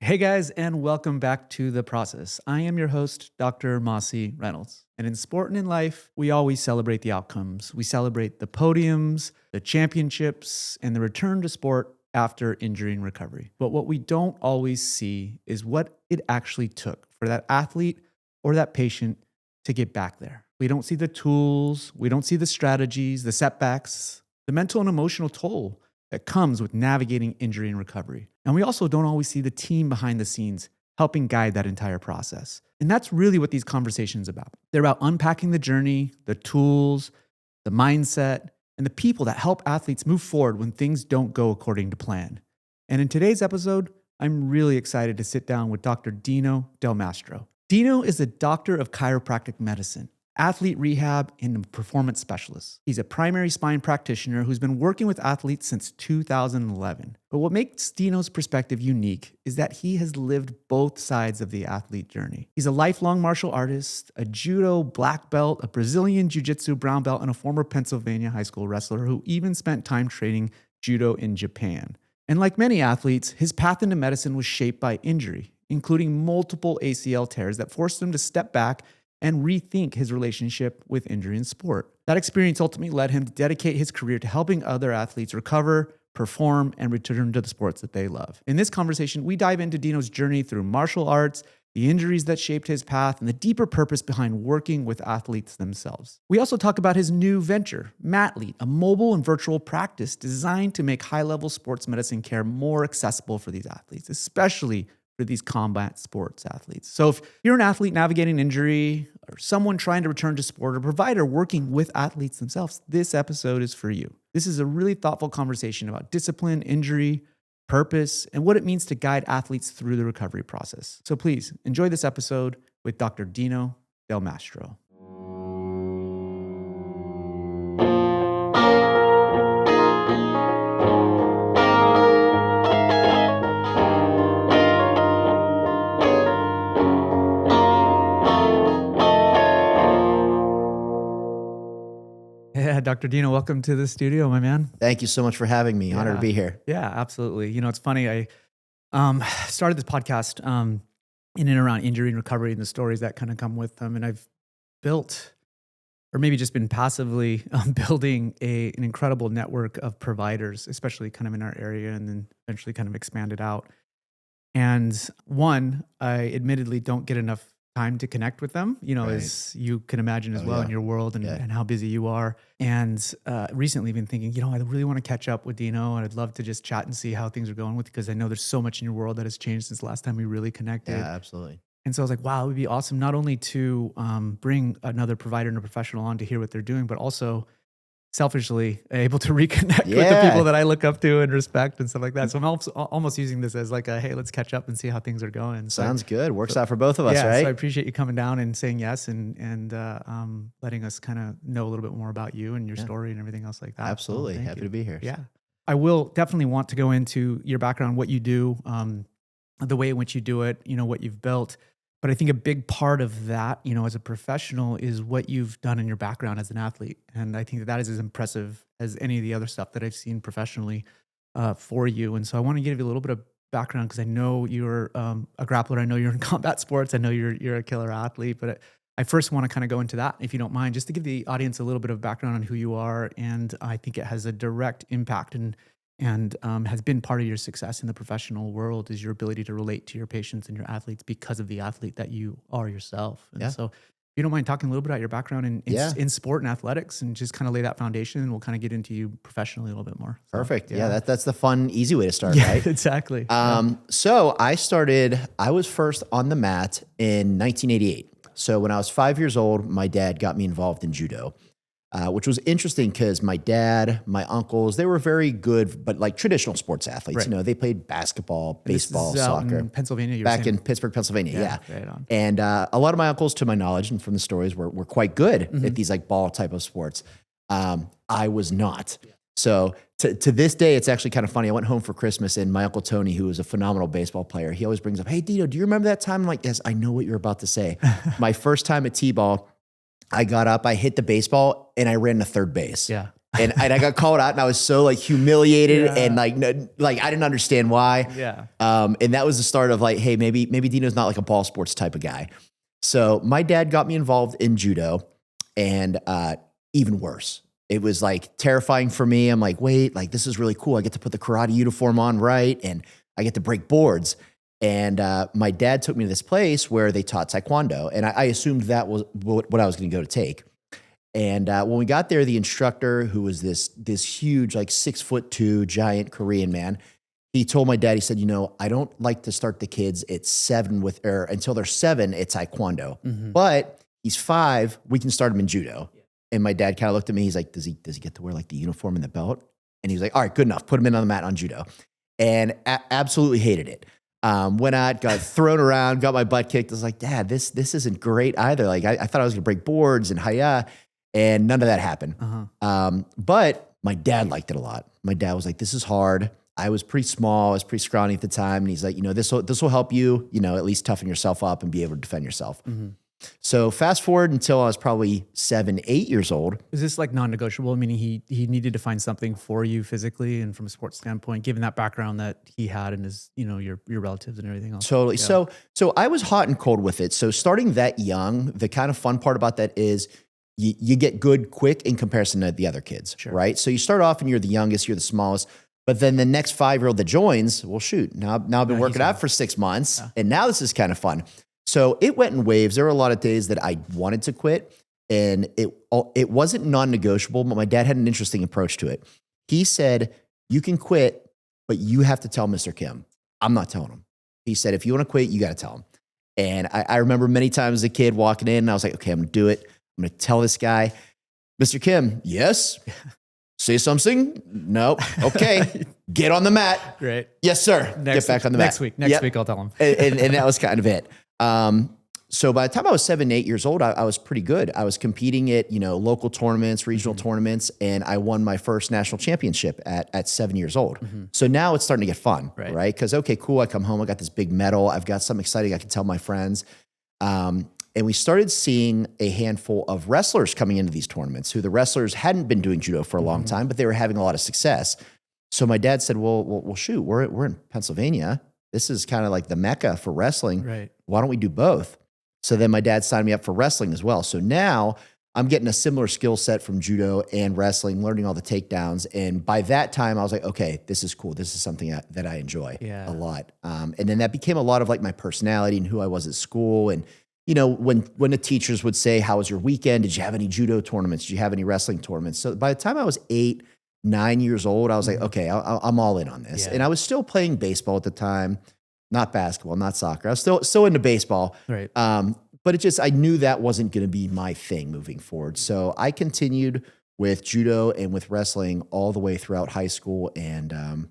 Hey guys, and welcome back to The Process. I am your host, Dr. Masi Reynolds. And in sport and in life, we always celebrate the outcomes. We celebrate the podiums, the championships, and the return to sport after injury and recovery. But what we don't always see is what it actually took for that athlete or that patient to get back there. We don't see the tools, we don't see the strategies, the setbacks, the mental and emotional toll that comes with navigating injury and recovery. And we also don't always see the team behind the scenes helping guide that entire process. And that's really what these conversations are about. They're about unpacking the journey, the tools, the mindset, and the people that help athletes move forward when things don't go according to plan. And in today's episode, I'm really excited to sit down with Dr. Dino Del Mastro. Dino is a doctor of chiropractic medicine, athlete rehab, and a performance specialist. He's a primary spine practitioner who's been working with athletes since 2011. But what makes Dino's perspective unique is that he has lived both sides of the athlete journey. He's a lifelong martial artist, a Judo Black Belt, a Brazilian Jiu-Jitsu Brown Belt, and a former Pennsylvania high school wrestler who even spent time training judo in Japan. And like many athletes, his path into medicine was shaped by injury, including multiple ACL tears that forced him to step back and rethink his relationship with injury in sport. That experience ultimately led him to dedicate his career to helping other athletes recover, perform, and return to the sports that they love. In this conversation, we dive into Dino's journey through martial arts, the injuries that shaped his path, and the deeper purpose behind working with athletes themselves. We also talk about his new venture, Matthlete, a mobile and virtual practice designed to make high-level sports medicine care more accessible for these athletes, especially for these combat sports athletes. So if you're an athlete navigating injury or someone trying to return to sport or a provider working with athletes themselves, this episode is for you. This is a really thoughtful conversation about discipline, injury, purpose, and what it means to guide athletes through the recovery process. So please enjoy this episode with Dr. Dino Del Mastro. Yeah, Dr. Dino, welcome to the studio, my man. Thank you so much for having me. Honored to be here. Yeah, absolutely. You know, it's funny. I started this podcast in and around injury and recovery and the stories that kind of come with them. And I've built, or maybe just been passively building an incredible network of providers, especially kind of in our area, and then eventually kind of expanded out. And one, I admittedly don't get enough time to connect with them, you know, Right. as you can imagine as well in your world and how busy you are. And recently been thinking, you know, I really want to catch up with Dino, and I'd love to just chat and see how things are going with you, because I know there's so much in your world that has changed since the last time we really connected. Yeah, absolutely. And so I was like, wow, it would be awesome not only to bring another provider and a professional on to hear what they're doing, but also selfishly able to reconnect with the people that I look up to and respect and stuff like that. So I'm almost using this as like a, hey, let's catch up and see how things are going. So, Sounds good. Works out for both of us, yeah, right? so I appreciate you coming down and saying yes and letting us kind of know a little bit more about you and your story and everything else like that. Absolutely. So Happy to be here. Yeah. I will definitely want to go into your background, what you do, the way in which you do it, you know, what you've built. But I think a big part of that, you know, as a professional is what you've done in your background as an athlete. And I think that is as impressive as any of the other stuff that I've seen professionally for you. And so I want to give you a little bit of background, because I know you're a grappler. I know you're in combat sports. I know you're a killer athlete. But I first want to kind of go into that, if you don't mind, just to give the audience a little bit of background on who you are. And I think it has a direct impact and has been part of your success in the professional world, is your ability to relate to your patients and your athletes because of the athlete that you are yourself. And so if you don't mind talking a little bit about your background in sport and athletics, and just kind of lay that foundation, and we'll kind of get into you professionally a little bit more. So, Perfect. Yeah, that's the fun, easy way to start, right? Exactly. So I was first on the mat in 1988. So when I was 5 years old, my dad got me involved in judo. Which was interesting because my dad, my uncles, they were very good, but like traditional sports athletes. Right. You know, they played basketball, baseball, This is out soccer. in Pennsylvania, Back in Pittsburgh, Pennsylvania, yeah. Right on. And a lot of my uncles, to my knowledge and from the stories, were quite good at these like ball type of sports. I was not. So to this day, it's actually kind of funny. I went home for Christmas, and my Uncle Tony, who was a phenomenal baseball player, he always brings up, hey, Dino, do you remember that time? I'm like, yes, I know what you're about to say. My first time at T-ball, I got up, I hit the baseball, and I ran to third base. Yeah. And I got called out and I was so like humiliated Yeah. and like I didn't understand why. Yeah. And that was the start of like, hey, maybe Dino's not like a ball sports type of guy. So my dad got me involved in judo, and even worse. It was like terrifying for me. I'm like, wait, like this is really cool. I get to put the karate uniform on, right? And I get to break boards. And my dad took me to this place where they taught taekwondo. And I assumed that was what I was going to go to take. And when we got there, the instructor, who was this huge, like 6'2" giant Korean man, he told my dad, he said, I don't like to start the kids at 7 until they're 7 at taekwondo. Mm-hmm. But he's 5, we can start him in judo. And my dad kind of looked at me, he's like, does he get to wear like the uniform and the belt? And he was like, all right, good enough. Put him in on the mat on judo. And absolutely hated it. Went out, got thrown around, got my butt kicked. I was like, Dad, this isn't great either. Like I thought I was gonna break boards and hiya, and none of that happened. But my dad liked it a lot. My dad was like, this is hard. I was pretty small. I was pretty scrawny at the time. And he's like, this will help you, at least toughen yourself up and be able to defend yourself. Mm-hmm. So fast forward until I was probably 7, 8 years old. Is this like non-negotiable? Meaning he needed to find something for you physically and from a sports standpoint, given that background that he had and his, your relatives and everything else. Totally. Yeah. So I was hot and cold with it. So starting that young, the kind of fun part about that is you get good quick in comparison to the other kids, Sure. right? So you start off and you're the youngest, you're the smallest. But then the next 5-year-old that joins, well, shoot, now I've been working out for 6 months, and now this is kind of fun. So it went in waves. There were a lot of days that I wanted to quit, and it wasn't non-negotiable, but my dad had an interesting approach to it. He said, you can quit, but you have to tell Mr. Kim. I'm not telling him. He said, if you want to quit, you got to tell him. And I remember many times as a kid walking in, and I was like, okay, I'm going to do it. I'm going to tell this guy, Mr. Kim, yes. Say something? No. Okay. Get on the mat. Great. Yes, sir. Get back on the mat. Next week, I'll tell him. and that was kind of it. So by the time I was 7, 8 years old, I was pretty good. I was competing at, local tournaments, regional tournaments, and I won my first national championship at 7 years old. Mm-hmm. So now it's starting to get fun, right? Because, okay, cool. I come home, I got this big medal. I've got something exciting I can tell my friends. And we started seeing a handful of wrestlers coming into these tournaments who the wrestlers hadn't been doing judo for a long time, but they were having a lot of success. So my dad said, well, shoot, we're in Pennsylvania. This is kind of like the mecca for wrestling. Right. Why don't we do both? So then my dad signed me up for wrestling as well. So now I'm getting a similar skill set from judo and wrestling, learning all the takedowns. And by that time I was like, okay, this is cool. This is something that I enjoy a lot. And then that became a lot of like my personality and who I was at school. And when the teachers would say, how was your weekend? Did you have any judo tournaments? Did you have any wrestling tournaments? So by the time I was 8, 9 years old, I was like, okay, I'm all in on this. Yeah. And I was still playing baseball at the time, not basketball, not soccer. I was still into baseball. Right. But I knew that wasn't going to be my thing moving forward. So I continued with judo and with wrestling all the way throughout high school and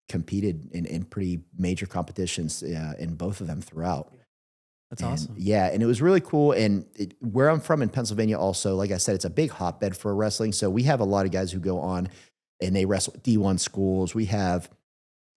competed in pretty major competitions in both of them throughout. That's awesome. Yeah, and it was really cool. And where I'm from in Pennsylvania also, like I said, it's a big hotbed for wrestling. So we have a lot of guys who go on and they wrestle at D1 schools. We have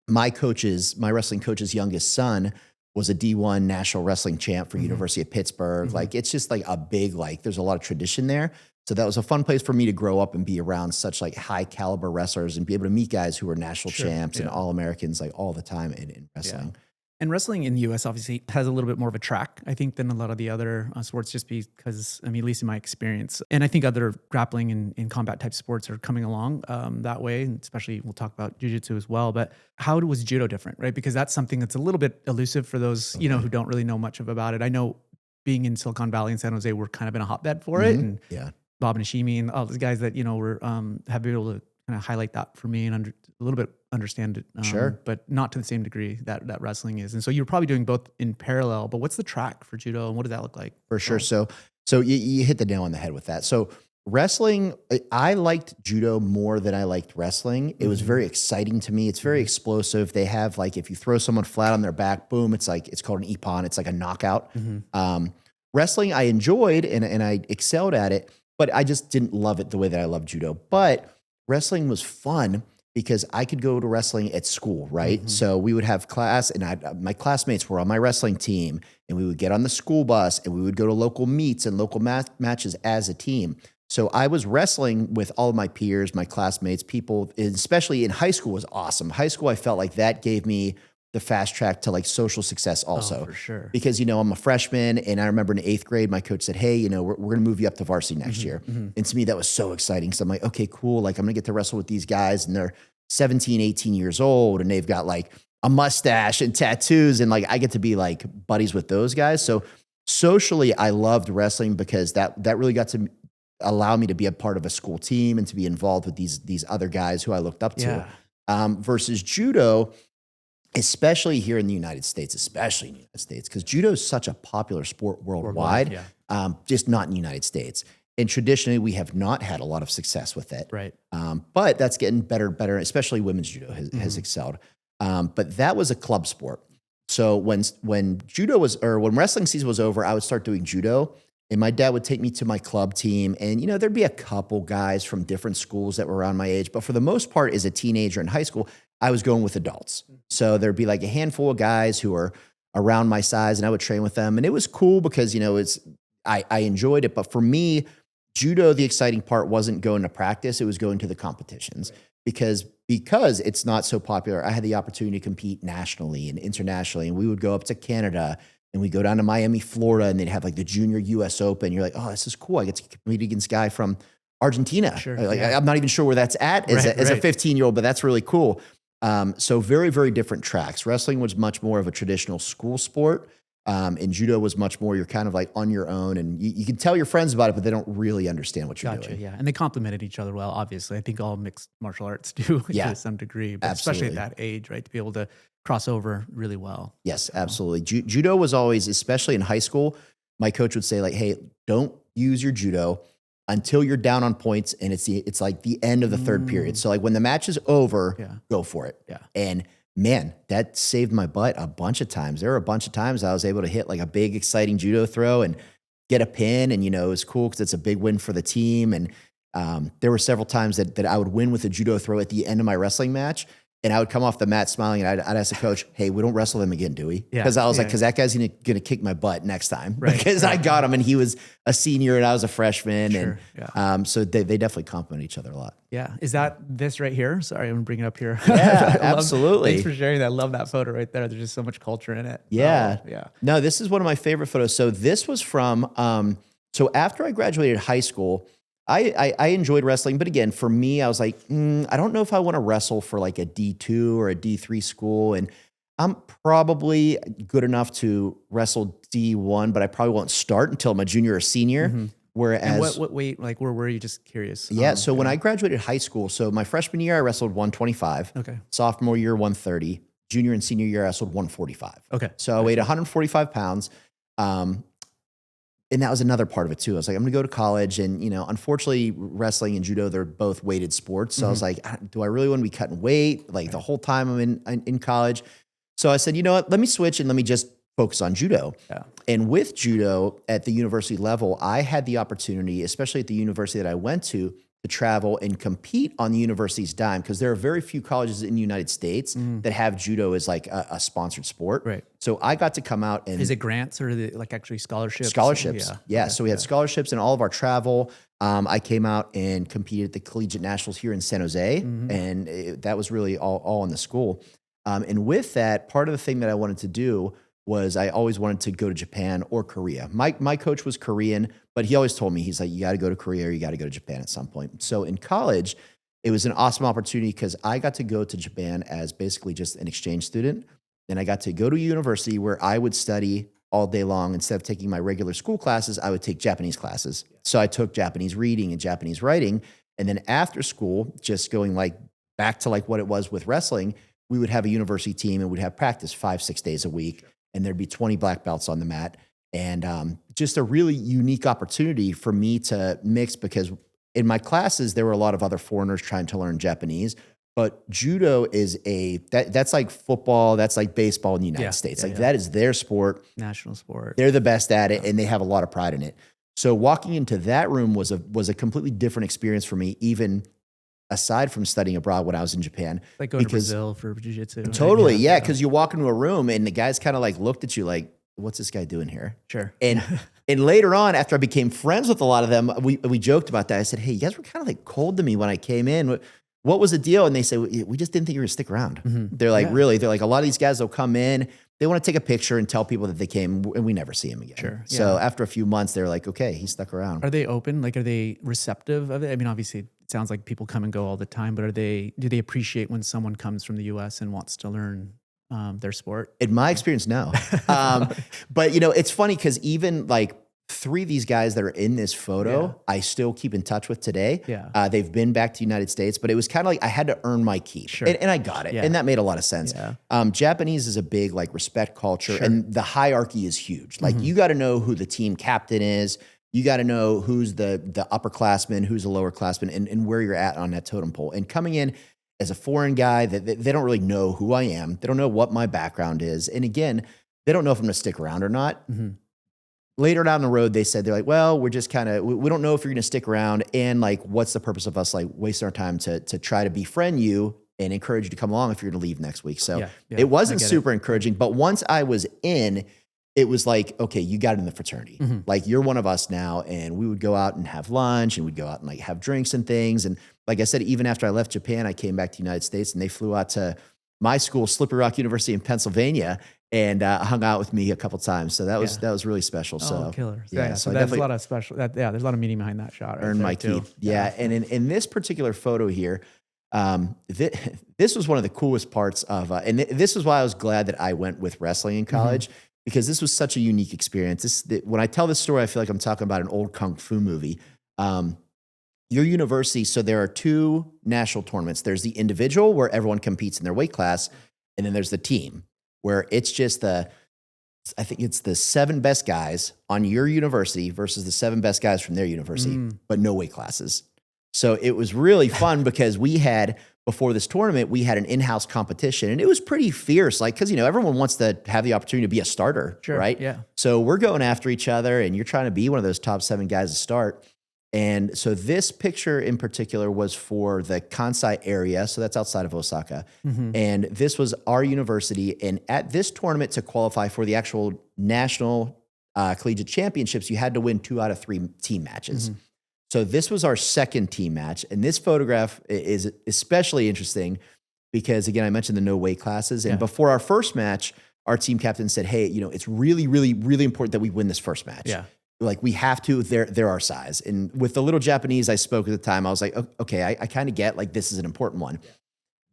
my wrestling coach's youngest son was a D1 national wrestling champ for University of Pittsburgh. Mm-hmm. Like, it's just like a big, there's a lot of tradition there. So that was a fun place for me to grow up and be around such like high caliber wrestlers and be able to meet guys who were national champs and All-Americans like all the time in wrestling. Yeah. And wrestling in the U.S. obviously has a little bit more of a track, I think, than a lot of the other sports, just because, at least in my experience, and I think other grappling and combat type sports are coming along that way, and especially we'll talk about jiu-jitsu as well. But how was judo different, right? Because that's something that's a little bit elusive for those, who don't really know much about it. I know being in Silicon Valley and San Jose, we're kind of in a hotbed for it. And Bob Nishimi and all those guys that, were have been able to kind of highlight that for me and a little bit understand it, but not to the same degree that wrestling is. And so you're probably doing both in parallel, but what's the track for judo and what does that look like? For sure. So you hit the nail on the head with that. So wrestling, I liked judo more than I liked wrestling. It was very exciting to me. It's very explosive. They have if you throw someone flat on their back, boom, it's called an ippon. It's like a knockout. Wrestling I enjoyed and I excelled at it, but I just didn't love it the way that I love judo. But wrestling was fun because I could go to wrestling at school, right? Mm-hmm. So we would have class and my classmates were on my wrestling team and we would get on the school bus and we would go to local meets and local matches as a team. So I was wrestling with all of my peers, my classmates, people, especially in high school was awesome. High school, I felt like that gave me the fast track to like social success also. Oh, for sure. Because, I'm a freshman, and I remember in 8th grade, my coach said, hey, we're going to move you up to varsity next year. And to me, that was so exciting. So I'm like, okay, cool. Like I'm going to get to wrestle with these guys, and they're 17, 18 years old, and they've got like a mustache and tattoos. And like, I get to be like buddies with those guys. So socially, I loved wrestling because that really got to allow me to be a part of a school team and to be involved with these other guys who I looked up to. Versus judo, especially here in the United States, because judo is such a popular sport worldwide, just not in the United States. And traditionally, we have not had a lot of success with it. Right. But that's getting better and better, especially women's judo has excelled. But that was a club sport. So when wrestling season was over, I would start doing judo. And my dad would take me to my club team, and there'd be a couple guys from different schools that were around my age. But for the most part, as a teenager in high school, I was going with adults. So there'd be like a handful of guys who are around my size, and I would train with them. And it was cool because, I enjoyed it. But for me, judo, the exciting part wasn't going to practice. It was going to the competitions. Because it's not so popular, I had the opportunity to compete nationally and internationally. And we would go up to Canada, and we go down to Miami, Florida, and they'd have like the Junior US Open. You're like, oh, this is cool. I get to compete against a guy from Argentina. Sure, I'm not even sure where that's at as a 15-year-old, but that's really cool. So very, very different tracks. Wrestling was much more of a traditional school sport. And judo was much more, you're kind of like on your own, and you can tell your friends about it, but they don't really understand what you're doing. Yeah. And they complemented each other well, obviously. I think all mixed martial arts do to some degree, but especially at that age, right? To be able to cross over really well. Yes, absolutely. Judo was always, especially in high school, my coach would say like, hey, don't use your judo until you're down on points, and it's like the end of the third period. So like when the match is over, go for it. Yeah. And man, that saved my butt a bunch of times. There were a bunch of times I was able to hit like a big, exciting judo throw and get a pin. And, it was cool because it's a big win for the team. And there were several times that I would win with a judo throw at the end of my wrestling match. And I would come off the mat smiling, and I'd ask the coach, hey, we don't wrestle them again, do we? Because I was like, because that guy's going to kick my butt next time. Because I got him, and he was a senior and I was a freshman. Sure, and so they definitely complement each other a lot. Yeah. Is that this right here? Sorry, I'm going to bring it up here. Yeah, absolutely. Thanks for sharing that. I love that photo right there. There's just so much culture in it. Yeah. Yeah. No, this is one of my favorite photos. So this was from, so after I graduated high school, I enjoyed wrestling, but again, for me, I was like, I don't know if I want to wrestle for like a D2 or a D3 school. And I'm probably good enough to wrestle D1, but I probably won't start until I'm a junior or senior. Whereas, and what weight, like where were you? Just curious. Yeah. So when I graduated high school, so my freshman year, I wrestled 125. Okay. Sophomore year, 130. Junior and senior year, I wrestled 145. Okay. So I weighed 145 pounds. And that was another part of it too. I was like, I'm going to go to college, and unfortunately, wrestling and judo, they're both weighted sports. So I was like, do I really want to be cutting weight like the whole time I'm in college? So I said, you know what? Let me switch and let me just focus on judo. Yeah. And with judo at the university level, I had the opportunity, especially at the university that I went to travel and compete on the university's dime, because there are very few colleges in the United States that have judo as like a sponsored sport. Right. So I got to come out and— Is it grants or like actually scholarships? Scholarships. Yeah. Okay. So we had scholarships in all of our travel. I came out and competed at the Collegiate Nationals here in San Jose, and that was really all in the school. And with that, part of the thing that I wanted to do was I always wanted to go to Japan or Korea. My coach was Korean, but he always told me, he's like, you got to go to Korea or you got to go to Japan at some point. So in college, it was an awesome opportunity because I got to go to Japan as basically just an exchange student. And I got to go to a university where I would study all day long. Instead of taking my regular school classes, I would take Japanese classes. So I took Japanese reading and Japanese writing. And then after school, just going like back to like what it was with wrestling, we would have a university team and we'd have practice 5-6 days a week. And there'd be 20 black belts on the mat. And just a really unique opportunity for me to mix, because in my classes, there were a lot of other foreigners trying to learn Japanese. But judo is that's like football, that's like baseball in the United States. That is their sport. National sport. They're the best at it, and they have a lot of pride in it. So walking into that room was a completely different experience for me, even aside from studying abroad when I was in Japan. Like going to Brazil for jiu-jitsu. Totally, yeah, because you walk into a room and the guys kind of like looked at you like, what's this guy doing here? Sure. And later on, after I became friends with a lot of them, we joked about that. I said, hey, you guys were kind of like cold to me when I came in. What was the deal? And they said, we just didn't think you were going to stick around. They're like, really? They're like, a lot of these guys will come in, they want to take a picture and tell people that they came, and we never see him again. Sure. So after a few months, they're like, okay, he stuck around. Are they open? Like, are they receptive of it? I mean, obviously it sounds like people come and go all the time, but do they appreciate when someone comes from the US and wants to learn their sport? In my experience, no. But it's funny because even like 3 of these guys that are in this photo, I still keep in touch with today. Yeah. They've been back to the United States, but it was kind of like I had to earn my keep. Sure. And I got it. Yeah. And that made a lot of sense. Yeah. Japanese is a big like respect culture, Sure. and the hierarchy is huge. Like you got to know who the team captain is. You got to know who's the upperclassman, who's the lowerclassman, and where you're at on that totem pole. And coming in as a foreign guy, they don't really know who I am. They don't know what my background is. And again, they don't know if I'm going to stick around or not. Later down the road, they said, they're like, well, we're just kind of, we don't know if you're going to stick around. And like, what's the purpose of us like wasting our time to try to befriend you and encourage you to come along if you're going to leave next week. So it wasn't super encouraging. But once I was in, it was like, okay, you got in the fraternity. Like you're one of us now. And we would go out and have lunch, and we'd go out and like have drinks and things. And like I said, even after I left Japan, I came back to the United States, and they flew out to my school, Slippery Rock University in Pennsylvania, and hung out with me a couple times. So that was really special. So killer. So there's a lot of special, there's a lot of meaning behind that shot. Earned my keep. Yeah. And in this particular photo here, this was one of the coolest parts of, and this is why I was glad that I went with wrestling in college, because this was such a unique experience. When I tell this story, I feel like I'm talking about an old Kung Fu movie. Your university, so there are 2 national tournaments. There's the individual, where everyone competes in their weight class, and then there's the team, where it's just I think it's the 7 best guys on your university versus the 7 best guys from their university, but no weight classes. So it was really fun because before this tournament, we had an in-house competition, and it was pretty fierce. Like, cause everyone wants to have the opportunity to be a starter, right? Yeah. So we're going after each other, and you're trying to be one of those top 7 guys to start. And so this picture in particular was for the Kansai area. So that's outside of Osaka. And this was our university. And at this tournament, to qualify for the actual national collegiate championships, you had to win 2 out of 3 team matches. So this was our second team match. And this photograph is especially interesting because, again, I mentioned the no weight classes. And before our first match, our team captain said, hey, it's really, really, really important that we win this first match. Yeah. Like we have to, they're our size. And with the little Japanese I spoke at the time, I was like, okay, I kind of get like, this is an important one.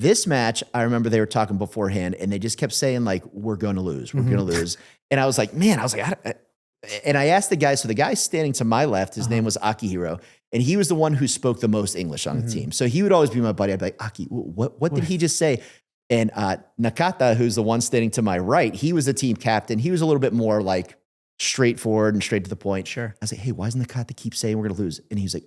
This match, I remember they were talking beforehand, and they just kept saying like, we're going to lose, we're going to lose. And I was like, and I asked the guy, so the guy standing to my left, his name was Akihiro, and he was the one who spoke the most English on the team. So he would always be my buddy. I'd be like, Aki, what did he just say? And Nakata, who's the one standing to my right, he was the team captain. He was a little bit more like straightforward and straight to the point. Sure. I was like, hey, why doesn't Nakata keep saying we're going to lose? And he was like,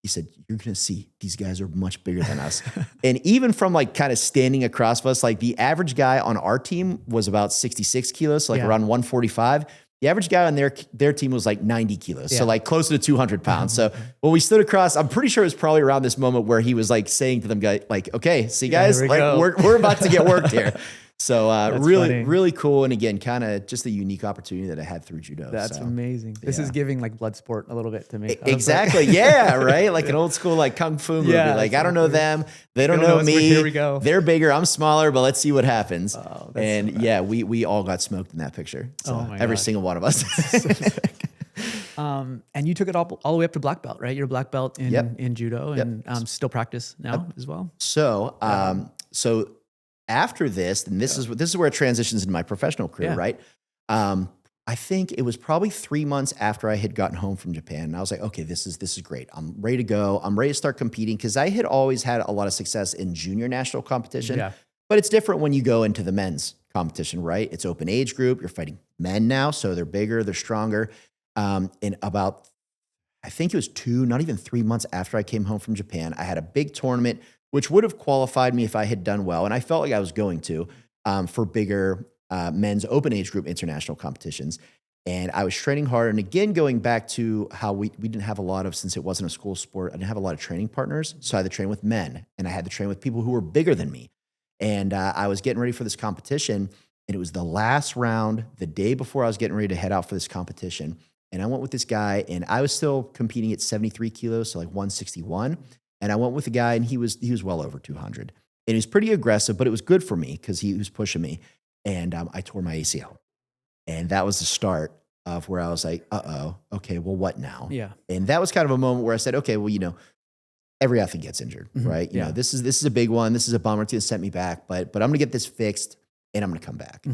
he said, you're going to see these guys are much bigger than us. And even from like kind of standing across us, like the average guy on our team was about 66 kilos, so like around 145. The average guy on their team was like 90 kilos. So like closer to 200 pounds. So when we stood across, I'm pretty sure it was probably around this moment where he was like saying to them, guys, like, okay, see guys, we're about to get worked here. So really cool. And again, kind of just a unique opportunity that I had through judo. That's amazing. This is giving like blood sport a little bit to me. Exactly. Yeah. Right. Like an old school, like Kung Fu movie. Like, I don't know them. They don't know me. Here we go. They're bigger. I'm smaller, but let's see what happens. And we all got smoked in that picture. So every single one of us. And you took it all the way up to black belt, right? You're a black belt in judo and still practice now as well. So, after this, and this is where it transitions into my professional career, right? I think it was probably 3 months after I had gotten home from Japan, and I was like, okay, this is great. I'm ready to go. I'm ready to start competing because I had always had a lot of success in junior national competition. But it's different when you go into the men's competition, right? It's open age group. You're fighting men now, so they're bigger, they're stronger. In about, I think it was 2, not even 3 months after I came home from Japan, I had a big tournament which would have qualified me if I had done well. And I felt like I was going to, for bigger men's open age group international competitions. And I was training hard. And again, going back to how we didn't have a lot of, since it wasn't a school sport, I didn't have a lot of training partners. So I had to train with men, and I had to train with people who were bigger than me. And I was getting ready for this competition. And it was the last round, the day before I was getting ready to head out for this competition. And I went with this guy, and I was still competing at 73 kilos, so like 161. And I went with the guy, and he was well over 200. And he was pretty aggressive, but it was good for me because he was pushing me. And I tore my ACL. And that was the start of where I was like, okay, well, what now? Yeah. And that was kind of a moment where I said, okay, well, every athlete gets injured, right? You know, this is a big one. This is a bummer. It's going to set me back, but I'm going to get this fixed, and I'm going to come back.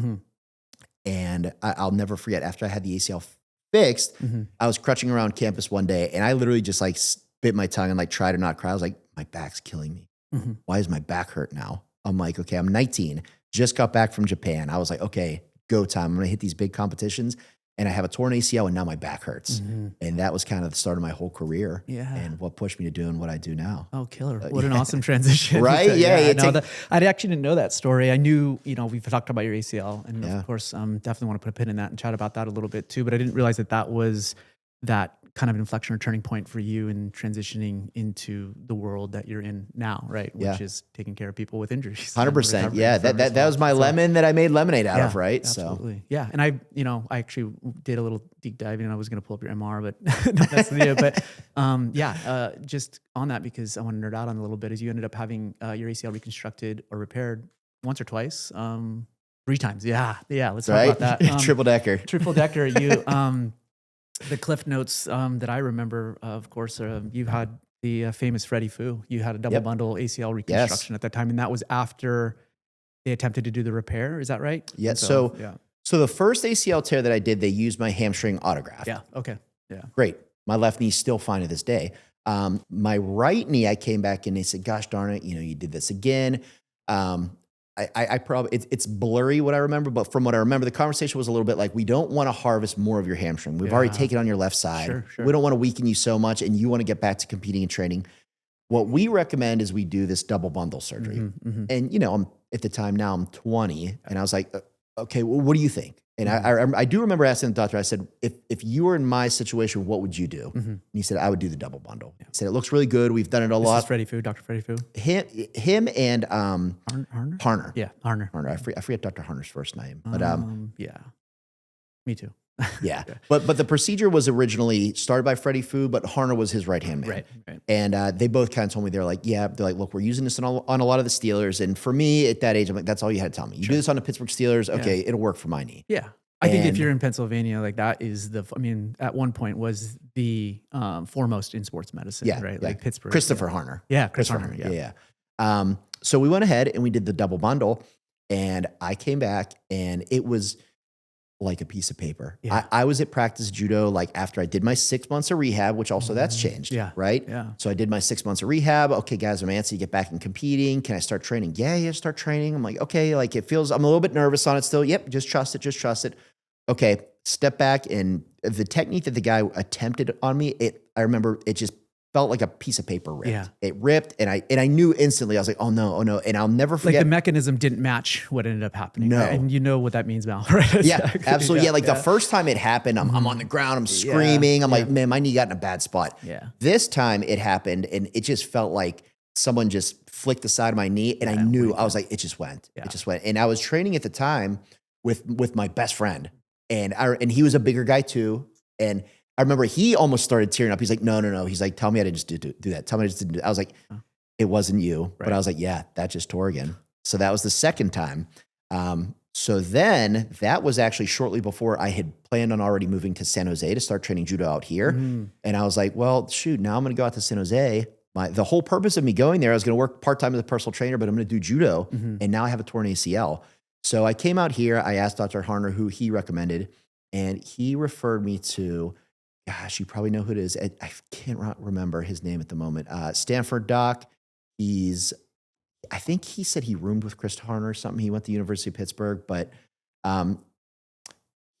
And I'll never forget, after I had the ACL fixed, I was crutching around campus one day, and I literally just like bit my tongue and like tried to not cry. I was like, my back's killing me. Why is my back hurt now? I'm like, okay, I'm 19, just got back from Japan. I was like, okay, go time. I'm going to hit these big competitions. And I have a torn ACL, and now my back hurts. And that was kind of the start of my whole career. Yeah. And what pushed me to doing what I do now. Oh, killer. What an awesome transition. Right? I actually didn't know that story. I knew, we've talked about your ACL, and of course, definitely want to put a pin in that and chat about that a little bit too. But I didn't realize that was that kind of inflection or turning point for you in transitioning into the world that you're in now, right? Which is taking care of people with injuries. 100%. Yeah. That was my lemon that I made lemonade out of, right? Absolutely. So. Yeah. And I actually did a little deep diving, and I was going to pull up your MR, but that's the video. But just on that, because I want to nerd out on it a little bit, is you ended up having your ACL reconstructed or repaired once or twice, 3 times. Yeah. Let's talk about that. Triple decker. You, the cliff notes that I remember, of course, you had the famous Freddie Fu. You had a double bundle ACL reconstruction at that time, and that was after they attempted to do the repair. Is that right? Yeah. So the first ACL tear that I did, they used my hamstring autograft. Yeah. Okay. Yeah. Great. My left knee's still fine to this day. My right knee, I came back and they said, "Gosh darn it, you did this again." I probably, it's blurry what I remember, but from what I remember, the conversation was a little bit like, we don't want to harvest more of your hamstring. We've already taken on your left side. Sure. We don't want to weaken you so much, and you want to get back to competing and training. What we recommend is we do this double bundle surgery. And, I'm at the time now I'm 20, and I was like, okay, well, what do you think? And I do remember asking the doctor, I said, if you were in my situation, what would you do? And he said, I would do the double bundle. He said, it looks really good. We've done it a lot. This is Freddie Fu, Dr. Freddie Fu? Him and Harner. Yeah, Harner. I forget Dr. Harner's first name. But yeah, me too. Yeah. But the procedure was originally started by Freddie Fu, but Harner was his right-hand man. Right. And they both kind of told me, they're like, look, we're using this on a lot of the Steelers. And for me at that age, I'm like, that's all you had to tell me. You do this on the Pittsburgh Steelers, okay, it'll work for my knee. Yeah. I think if you're in Pennsylvania, like that is at one point was the foremost in sports medicine, right? Like Pittsburgh. Christopher Harner. Yeah, Chris Harner. Yeah. So we went ahead and we did the double bundle, and I came back and it was like a piece of paper. Yeah. I was at practice judo, like after I did my 6 months of rehab, which also that's changed. Yeah. Right. Yeah. So I did my 6 months of rehab. Okay, guys, I'm antsy to get back in competing. Can I start training? Yeah, start training. I'm like, okay, like it feels, I'm a little bit nervous on it still. Yep. Just trust it. Okay. Step back, and the technique that the guy attempted on me, I remember it just felt like a piece of paper ripped. Yeah. It ripped, and I knew instantly. I was like, oh no. And I'll never forget. Like the mechanism didn't match what ended up happening. No. Right? And you know what that means, Mal, right? Yeah, absolutely. Yeah, the first time it happened, I'm on the ground, I'm screaming. I'm like, man, my knee got in a bad spot. Yeah. This time it happened, and it just felt like someone just flicked the side of my knee, and I knew, I was like, it just went. Yeah. It just went. And I was training at the time with my best friend, and he was a bigger guy too. And I remember he almost started tearing up. He's like, no. He's like, tell me I didn't just do that. Tell me I just didn't do that. I was like, it wasn't you. Right. But I was like, yeah, that just tore again. So that was the second time. So then that was actually shortly before I had planned on already moving to San Jose to start training judo out here. And I was like, well, shoot, now I'm going to go out to San Jose. The whole purpose of me going there, I was going to work part-time as a personal trainer, but I'm going to do judo. And now I have a torn ACL. So I came out here. I asked Dr. Harner who he recommended, and he referred me to, gosh, you probably know who it is. I can't remember his name at the moment. Stanford doc. I think he said he roomed with Chris Harner or something. He went to the University of Pittsburgh, but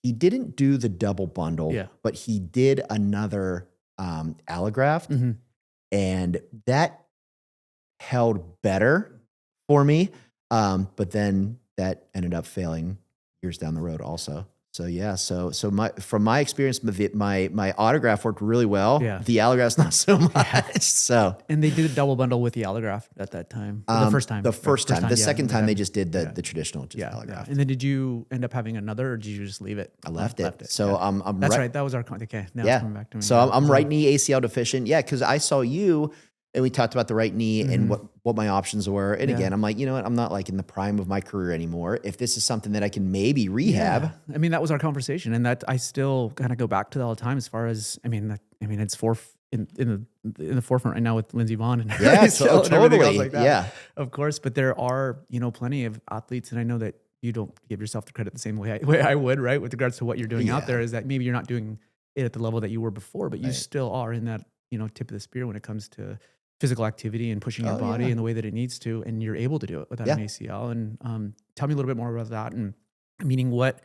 he didn't do the double bundle, but he did another allograft, and that held better for me. But then that ended up failing years down the road also. So yeah, from my experience, my autograph worked really well. Yeah. The allograph's not so much. So And they did a double bundle with the allograft at that time. The first time. The first time. The yeah, second time they yeah. just did the traditional just Yeah, allograft. yeah. And then did you end up having another, or did you just leave it? I left it. So yeah. I'm That's right. right. That was our okay. Now it's coming back to me. So I'm right knee ACL deficient. Yeah, because I saw you and we talked about the right knee and what my options were. And again, I'm like, you know what? I'm not like in the prime of my career anymore. If this is something that I can maybe rehab. Yeah. I mean, that was our conversation, and that I still kind of go back to that all the time. As far as I mean, it's in the forefront right now with Lindsey Vonn and totally, else like that, yeah, of course. But there are plenty of athletes, and I know that you don't give yourself the credit the same way I would, right? With regards to what you're doing out there, is that maybe you're not doing it at the level that you were before, but you still are in that tip of the spear when it comes to physical activity and pushing your body in the way that it needs to, and you're able to do it without an ACL. And tell me a little bit more about that, and meaning what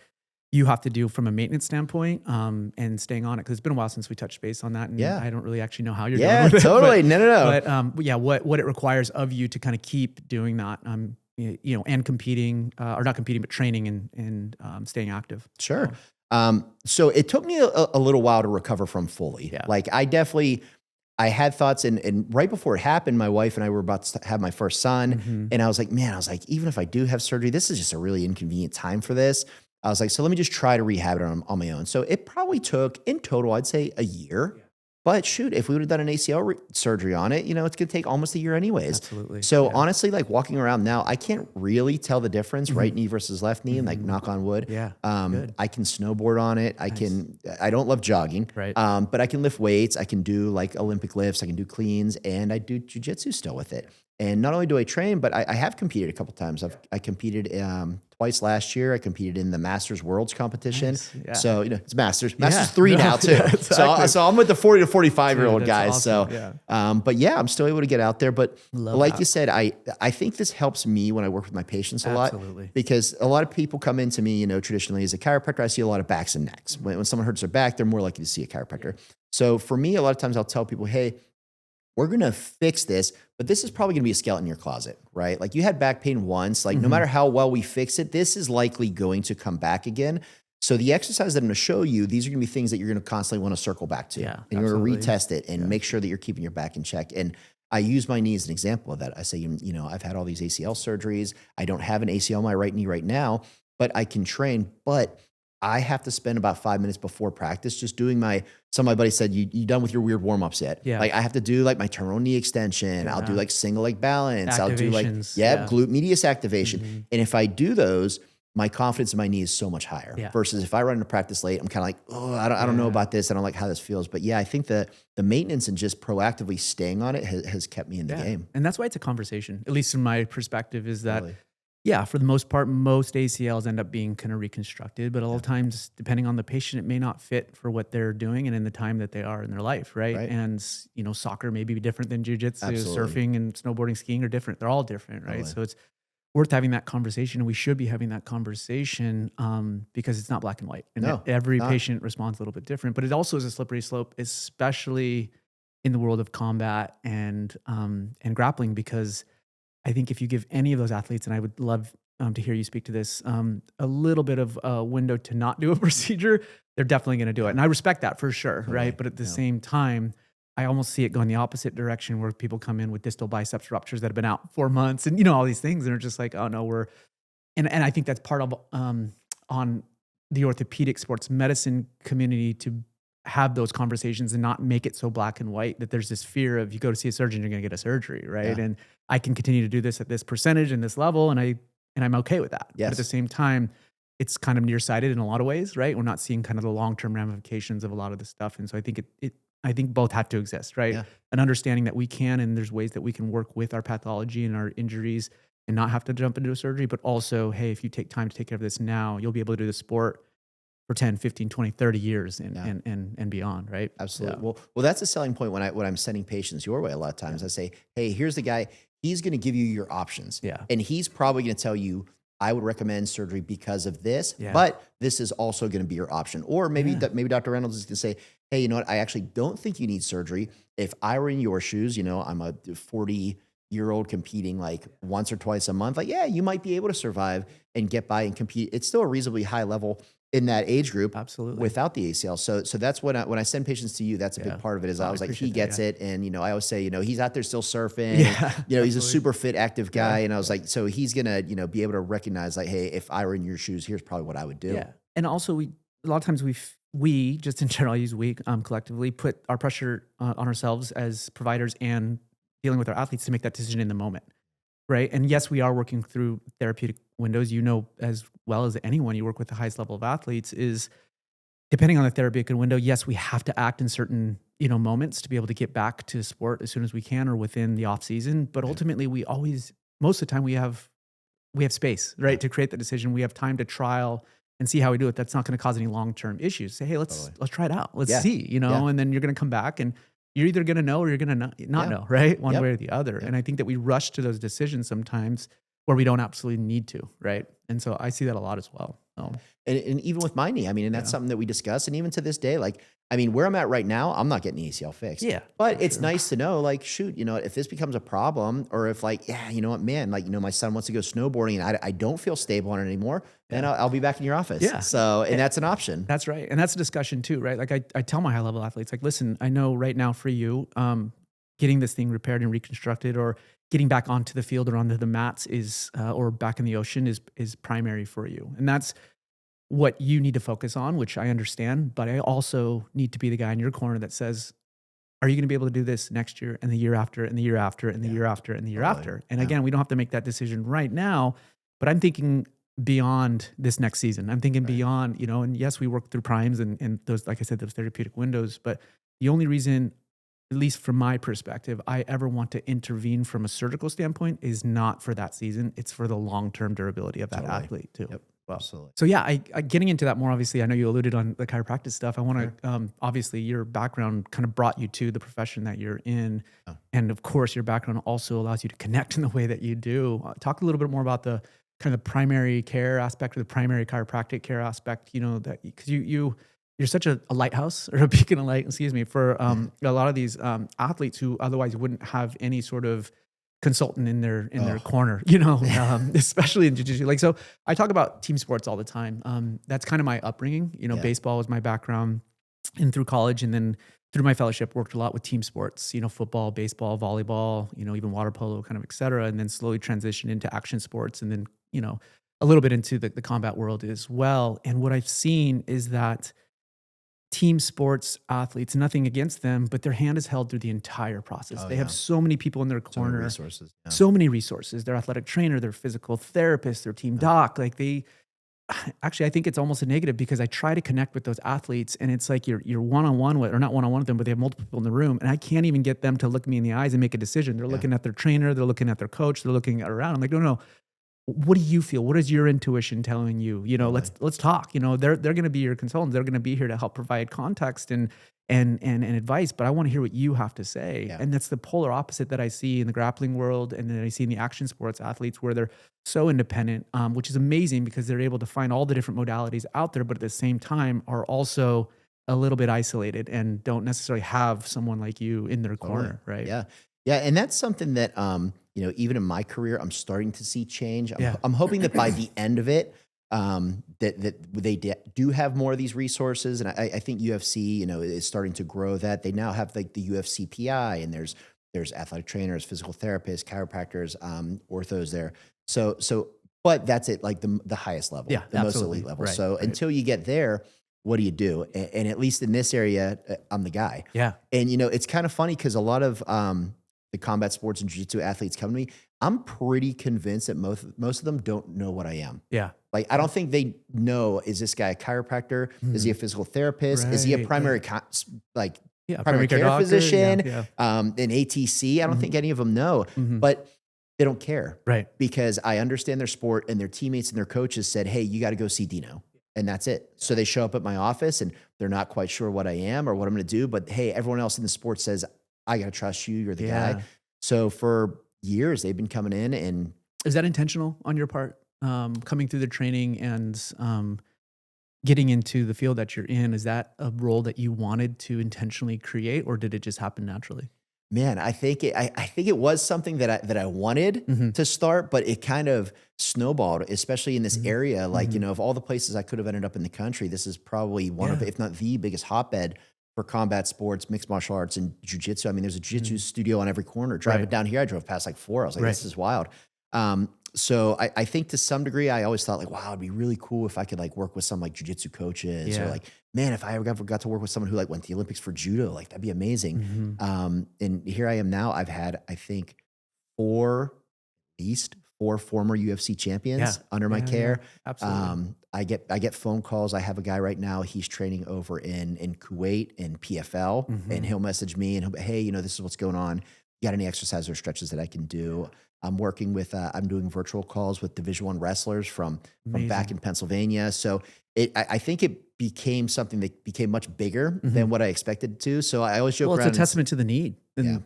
you have to do from a maintenance standpoint, and staying on it, because it's been a while since we touched base on that, and I don't really actually know how you're doing with it. Totally. No. But what it requires of you to kind of keep doing that, and competing, or not competing, but training and staying active. Sure. So it took me a little while to recover from fully. Yeah. Like I had thoughts, and right before it happened, my wife and I were about to have my first son. And I was like, even if I do have surgery, this is just a really inconvenient time for this. I was like, so let me just try to rehab it on my own. So it probably took, in total, I'd say a year. Yeah. But shoot, if we would have done an ACL surgery on it, it's going to take almost a year anyways. Absolutely. So honestly, like walking around now, I can't really tell the difference, right knee versus left knee, and like knock on wood. Yeah. I can snowboard on it. I don't love jogging, right. But I can lift weights. I can do like Olympic lifts. I can do cleans, and I do jiu-jitsu still with it. And not only do I train, but I have competed a couple times. I competed twice last year. I competed in the Masters Worlds competition. Nice. Yeah. So, it's Masters 3 now too. Yeah, exactly. So I'm with the 40 to 45-year-old guys. Awesome. So, but yeah, I'm still able to get out there. But like you said, I think this helps me when I work with my patients a lot. Absolutely. Because a lot of people come into me, traditionally as a chiropractor, I see a lot of backs and necks. When someone hurts their back, they're more likely to see a chiropractor. So for me, a lot of times I'll tell people, hey, we're going to fix this, but this is probably going to be a skeleton in your closet, right? Like you had back pain once, like no matter how well we fix it, this is likely going to come back again. So the exercise that I'm going to show you, these are going to be things that you're going to constantly want to circle back to. Yeah, and you're going to retest it and make sure that you're keeping your back in check. And I use my knee as an example of that. I say, I've had all these ACL surgeries. I don't have an ACL on my right knee right now, but I can train. But I have to spend about 5 minutes before practice just doing some of my buddies said, you done with your weird warm-ups yet? Yeah. Like I have to do like my terminal knee extension. Yeah. I'll do like single leg balance. I'll do like, glute medius activation. And if I do those, my confidence in my knee is so much higher versus if I run into practice late, I'm kind of like, oh, I don't know about this. I don't like how this feels. But yeah, I think that the maintenance and just proactively staying on it has kept me in the game. And that's why it's a conversation, at least from my perspective, is that for the most part, most ACLs end up being kind of reconstructed, but a lot of times, depending on the patient, it may not fit for what they're doing and in the time that they are in their life, right? And, soccer may be different than jiu-jitsu, surfing and snowboarding, skiing are different. They're all different, right? So it's worth having that conversation, and we should be having that conversation because it's not black and white. And every patient responds a little bit different, but it also is a slippery slope, especially in the world of combat and grappling, because I think if you give any of those athletes, and I would love to hear you speak to this, a little bit of a window to not do a procedure, they're definitely going to do it. And I respect that for sure, right? But at the same time, I almost see it going the opposite direction, where people come in with distal biceps ruptures that have been out 4 months and, all these things. And they're just like, oh no, and I think that's part of on the orthopedic sports medicine community to have those conversations and not make it so black and white that there's this fear of you go to see a surgeon, you're going to get a surgery, right? Yeah. And I can continue to do this at this percentage and this level, and I'm okay with that. Yes. But at the same time, it's kind of nearsighted in a lot of ways, right? We're not seeing kind of the long-term ramifications of a lot of this stuff. And so I think I think both have to exist, right? Yeah. An understanding that we can, and there's ways that we can work with our pathology and our injuries and not have to jump into a surgery, but also, hey, if you take time to take care of this now, you'll be able to do the sport for 10, 15, 20, 30 years and beyond, right? Absolutely. Yeah. Well, that's a selling point when I'm sending patients your way a lot of times. I say, hey, here's the guy. He's going to give you your options. Yeah. And he's probably going to tell you, I would recommend surgery because of this, but this is also going to be your option. Or maybe Dr. Reynolds is going to say, hey, you know what? I actually don't think you need surgery. If I were in your shoes, I'm a 40-year-old competing like once or twice a month. Like, yeah, you might be able to survive and get by and compete. It's still a reasonably high level in that age group Absolutely. without the ACL. So that's when I send patients to you, that's a big part of it is I was like, he gets it. And, I always say, he's out there still surfing, and, he's a super fit, active guy. And I was like, so he's going to, be able to recognize like, hey, if I were in your shoes, here's probably what I would do. Yeah. And also a lot of times we just in general, I use we collectively put our pressure on ourselves as providers and dealing with our athletes to make that decision in the moment. Right. And yes, we are working through therapeutic windows, as well as anyone you work with the highest level of athletes is depending on the therapeutic window. Yes, we have to act in certain, moments to be able to get back to sport as soon as we can or within the off season. But ultimately most of the time we have space, right? To create the decision. We have time to trial and see how we do it. That's not going to cause any long-term issues. Say, hey, let's try it out. Let's see, and then you're going to come back and you're either going to know or you're going to not know, right? One way or the other. And I think that we rush to those decisions sometimes where we don't absolutely need to, right? And so I see that a lot as well. And even with my knee, and that's something that we discuss. And even to this day, where I'm at right now, I'm not getting the ACL fixed. Yeah. But it's nice to know, shoot, if this becomes a problem or if you know what, man, my son wants to go snowboarding and I don't feel stable on it anymore, then I'll be back in your office. Yeah. So, and that's an option. That's right. And that's a discussion too, right? I tell my high level athletes, listen, I know right now for you, getting this thing repaired and reconstructed or getting back onto the field or onto the mats is, or back in the ocean is primary for you. And that's what you need to focus on, which I understand, but I also need to be the guy in your corner that says, are you going to be able to do this next year and the year after and the year after and the year after and the year after? And again, we don't have to make that decision right now, but I'm thinking beyond this next season. I'm thinking beyond, and yes, we work through primes and those, like I said, those therapeutic windows, but the only reason, at least from my perspective, I ever want to intervene from a surgical standpoint is not for that season. It's for the long-term durability of that athlete too. Yep. Well, absolutely. So yeah, I getting into that more, obviously, I know you alluded on the chiropractic stuff. I want to, obviously your background kind of brought you to the profession that you're in. And of course your background also allows you to connect in the way that you do. Talk a little bit more about the kind of primary care aspect or the primary chiropractic care aspect, that because you're such a lighthouse or a beacon of light, for a lot of these athletes who otherwise wouldn't have any sort of consultant in their corner, especially in jiu-jitsu. So I talk about team sports all the time. That's kind of my upbringing. Baseball was my background, and through college and then through my fellowship worked a lot with team sports, football, baseball, volleyball, even water polo, kind of, et cetera. And then slowly transitioned into action sports and then, a little bit into the combat world as well. And what I've seen is that team sports athletes, nothing against them, but their hand is held through the entire process. They have so many people in their corner, so many resources, their athletic trainer, their physical therapist, their team doc. I think it's almost a negative because I try to connect with those athletes and it's like you're one-on-one with, or not one-on-one with them, but they have multiple people in the room and I can't even get them to look me in the eyes and make a decision. They're looking at their trainer, they're looking at their coach, they're looking around. I'm like, no. What do you feel? What is your intuition telling you? Let's talk. They're going to be your consultants. They're going to be here to help provide context and advice. But I want to hear what you have to say. Yeah. And that's the polar opposite that I see in the grappling world, and then I see in the action sports athletes where they're so independent, which is amazing because they're able to find all the different modalities out there, but at the same time are also a little bit isolated and don't necessarily have someone like you in their corner, right? Yeah, and that's something that even in my career, I'm starting to see change. I'm hoping that by the end of it, that they do have more of these resources. And I think UFC, is starting to grow that. They now have the UFC PI and there's athletic trainers, physical therapists, chiropractors, orthos there. So, but that's it, the highest level, the most elite level. Right, so until you get there, what do you do? And at least in this area, I'm the guy. Yeah. And, it's kind of funny because a lot of, the combat sports and jiu-jitsu athletes come to me, I'm pretty convinced that most of them don't know what I am. Yeah. I don't think they know, is this guy a chiropractor? Is he a physical therapist? Is he a primary primary care physician? An ATC? I don't think any of them know, but they don't care. Right. Because I understand their sport and their teammates and their coaches said, hey, you got to go see Dino. And that's it. So they show up at my office and they're not quite sure what I am or what I'm going to do. But hey, everyone else in the sport says, I got to trust you. You're the guy. So for years, they've been coming in. And is that intentional on your part? Coming through the training and getting into the field that you're in, is that a role that you wanted to intentionally create or did it just happen naturally? Man, I think it was something that I wanted to start, but it kind of snowballed, especially in this area. Like, of all the places I could have ended up in the country, this is probably one of, if not the biggest hotbed for combat sports, mixed martial arts, and jiu-jitsu. I mean, there's a jiu-jitsu studio on every corner. Driving down here, I drove past like 4. I was like, this is wild. So I think to some degree, I always thought like, wow, it'd be really cool if I could like work with some like jiu-jitsu coaches or like, man, if I ever got to work with someone who like went to the Olympics for judo, like that'd be amazing. And here I am now. I've had, I think, at least four former UFC champions under my care. Absolutely. I get phone calls. I have a guy right now. He's training over in Kuwait in PFL, and he'll message me and he'll be, hey, this is what's going on. You got any exercises or stretches that I can do? I'm working with, I'm doing virtual calls with Division I wrestlers from back in Pennsylvania. So I think it became something that became much bigger than what I expected it to. So I always joke around. Well, it's a testament to the need. And,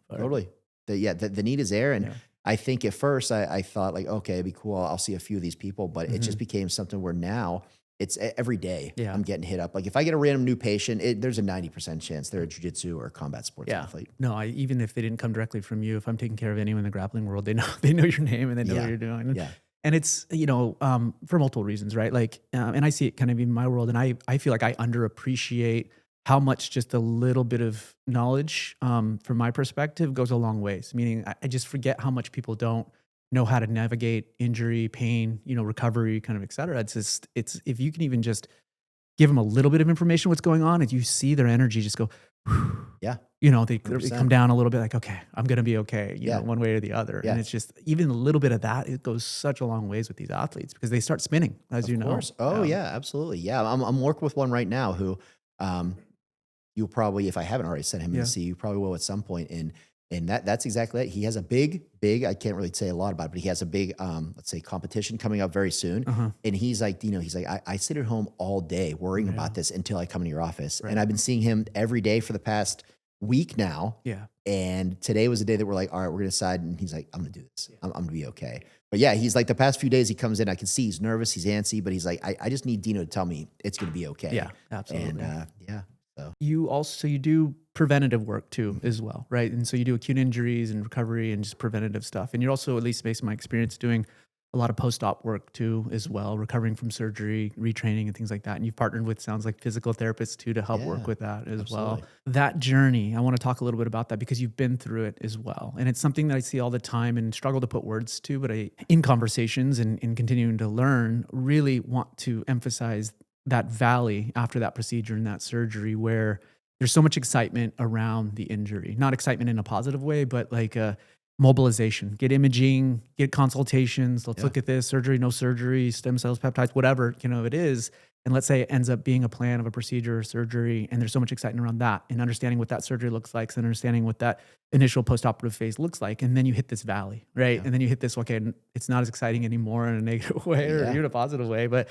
Totally. The need is there. And I think at first I thought like, okay, it'd be cool. I'll see a few of these people, but it just became something where now it's every day I'm getting hit up. Like if I get a random new patient, there's a 90% chance they're a jiu-jitsu or a combat sports athlete. No, even if they didn't come directly from you, if I'm taking care of anyone in the grappling world, they know your name and they know what you're doing. And it's, for multiple reasons, right? Like, and I see it kind of in my world, and I feel like I underappreciate how much just a little bit of knowledge, from my perspective, goes a long ways. Meaning I just forget how much people don't know how to navigate injury, pain, recovery, kind of, et cetera. It's if you can even just give them a little bit of information, what's going on, and you see their energy just go, they come down a little bit like, okay, I'm going to be okay, one way or the other. And it's just, even a little bit of that, it goes such a long ways with these athletes because they start spinning, as you know. Of course. Oh yeah, absolutely. Yeah. I'm working with one right now who, you'll probably, if I haven't already sent him to see, you probably will at some point. And that's exactly it. He has a big, I can't really say a lot about it, but he has a big, let's say, competition coming up very soon. And he's like, Dino, I sit at home all day worrying about this until I come into your office. And I've been seeing him every day for the past week now. And today was the day that we're like, all right, we're going to decide. And he's like, I'm going to do this. I'm going to be okay. But yeah, he's like, the past few days he comes in, I can see he's nervous, he's antsy, but he's like, I just need Dino to tell me it's going to be okay. Yeah, absolutely. And so you do preventative work too, as well, right? And so you do acute injuries and recovery and just preventative stuff. And you're also, at least based on my experience, doing a lot of post-op work too, as well, recovering from surgery, retraining and things like that. And you've partnered with, sounds like, physical therapists too, to help work with that as well. That journey, I want to talk a little bit about that because you've been through it as well. And it's something that I see all the time and struggle to put words to, but in conversations and continuing to learn, really want to emphasize that valley after that procedure and that surgery where there's so much excitement around the injury. Not excitement in a positive way, but like mobilization. Get imaging, get consultations. Let's look at this, surgery, no surgery, stem cells, peptides, whatever it is. And let's say it ends up being a plan of a procedure or surgery, and there's so much excitement around that and understanding what that surgery looks like and understanding what that initial postoperative phase looks like. And then you hit this valley, right? And then you hit this, okay, it's not as exciting anymore in a negative way or even a positive way, but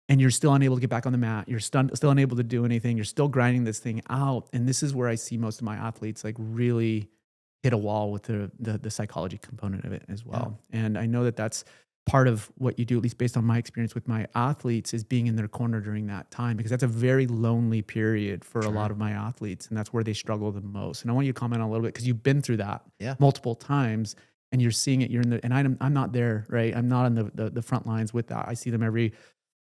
and you're still unable to get back on the mat. You're still unable to do anything. You're still grinding this thing out. And this is where I see most of my athletes like really hit a wall with the psychology component of it as well. And I know that that's part of what you do, at least based on my experience with my athletes, is being in their corner during that time, because that's a very lonely period for a lot of my athletes. And that's where they struggle the most. And I want you to comment on a little bit, because you've been through that multiple times and you're seeing it. And I'm not there, right? I'm not on the front lines with that. I see them every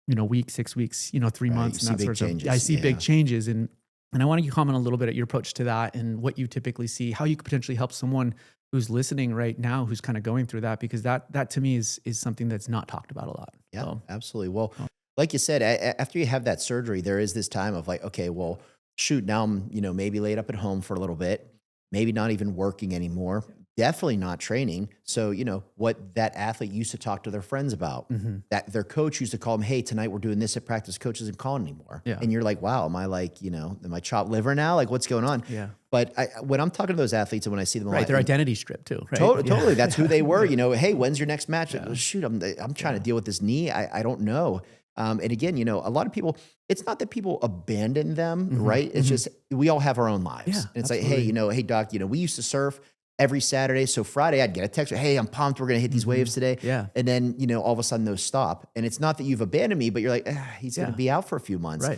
week, 6 weeks, 3 months, and that sort of stuff. I see big changes. And I want you to comment a little bit at your approach to that and what you typically see, how you could potentially help someone who's listening right now, who's kind of going through that, because that to me is something that's not talked about a lot. Yeah, so, absolutely. Well, like you said, after you have that surgery, there is this time of like, okay, well, shoot, now I'm, maybe laid up at home for a little bit, maybe not even working anymore. Definitely not training. So, what that athlete used to talk to their friends about, that their coach used to call them, hey, tonight we're doing this at practice. Coach isn't calling anymore. And you're like, wow, am I like, am I chopped liver now? Like, what's going on? But when I'm talking to those athletes and when I see them, their identity stripped too, right? Totally. That's who they were. Hey, when's your next match? Shoot, I'm trying to deal with this knee. I don't know. And again, a lot of people, it's not that people abandon them, right? It's just, we all have our own lives. And it's absolutely. Like, hey, doc, we used to surf every Saturday. So Friday I'd get a text, hey, I'm pumped. We're going to hit these waves today. And then, all of a sudden those stop. And it's not that you've abandoned me, but you're like, he's going to be out for a few months.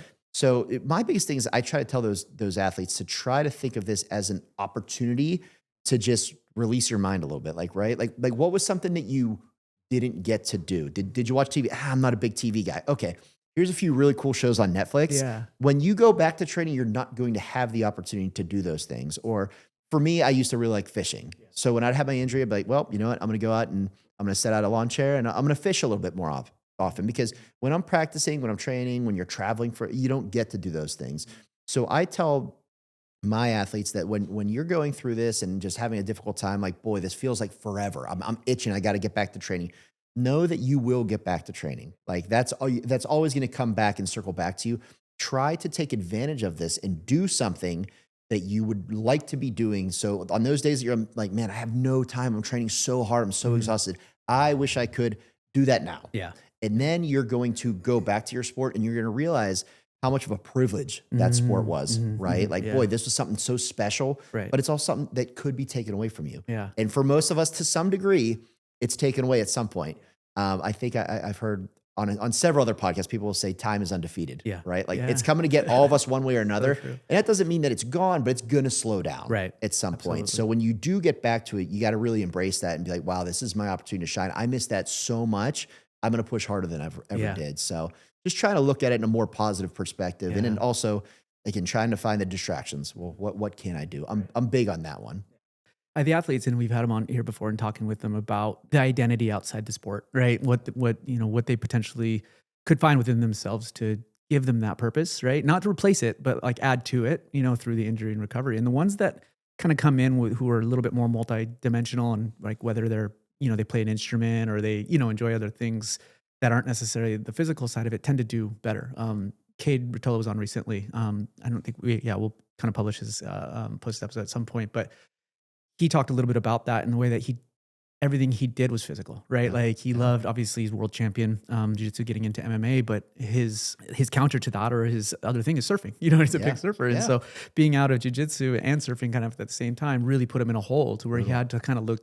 My biggest thing is I try to tell those athletes to try to think of this as an opportunity to just release your mind a little bit. Like, right? Like what was something that you didn't get to do? Did you watch TV? I'm not a big TV guy. Okay. Here's a few really cool shows on Netflix. Yeah. When you go back to training, you're not going to have the opportunity to do those things. Or for me, I used to really like fishing. Yeah. So when I'd have my injury, I'd be like, well, you know what? I'm going to go out and I'm going to set out a lawn chair and I'm going to fish a little bit more often, because when I'm practicing, when I'm training, when you're traveling you don't get to do those things. So I tell my athletes that when you're going through this and just having a difficult time, like, boy, this feels like forever. I'm itching. I got to get back to training. Know that you will get back to training. Like that's always going to come back and circle back to you. Try to take advantage of this and do something that you would like to be doing. So on those days that you're like, man, I have no time. I'm training so hard. I'm so exhausted. I wish I could do that now. Yeah. And then you're going to go back to your sport and you're going to realize how much of a privilege that sport was, right? Like, boy, this was something so special, but it's also something that could be taken away from you. Yeah. And for most of us, to some degree, it's taken away at some point. I think I've heard on several other podcasts, people will say time is undefeated, right? Like it's coming to get all of us one way or another. And that doesn't mean that it's gone, but it's going to slow down at some point. So when you do get back to it, you got to really embrace that and be like, wow, this is my opportunity to shine. I missed that so much. I'm going to push harder than I ever did. So just trying to look at it in a more positive perspective. And then also, again, trying to find the distractions. Well, what can I do? I'm big on that one. The athletes, and we've had them on here before and talking with them about the identity outside the sport, right? What they potentially could find within themselves to give them that purpose, right? Not to replace it, but like add to it, through the injury and recovery. And the ones that kind of come in who are a little bit more multidimensional, and like whether they're, they play an instrument or they, enjoy other things that aren't necessarily the physical side of it, tend to do better. Cade Rotolo was on recently. I don't think we'll kind of publish his post episode at some point, but he talked a little bit about that in the way that everything he did was physical, right? Yeah. Like he loved, obviously he's world champion, Jiu-Jitsu, getting into MMA, but his counter to that, or his other thing, is surfing. He's a big surfer. And so being out of Jiu-Jitsu and surfing kind of at the same time really put him in a hole to where he had to kind of look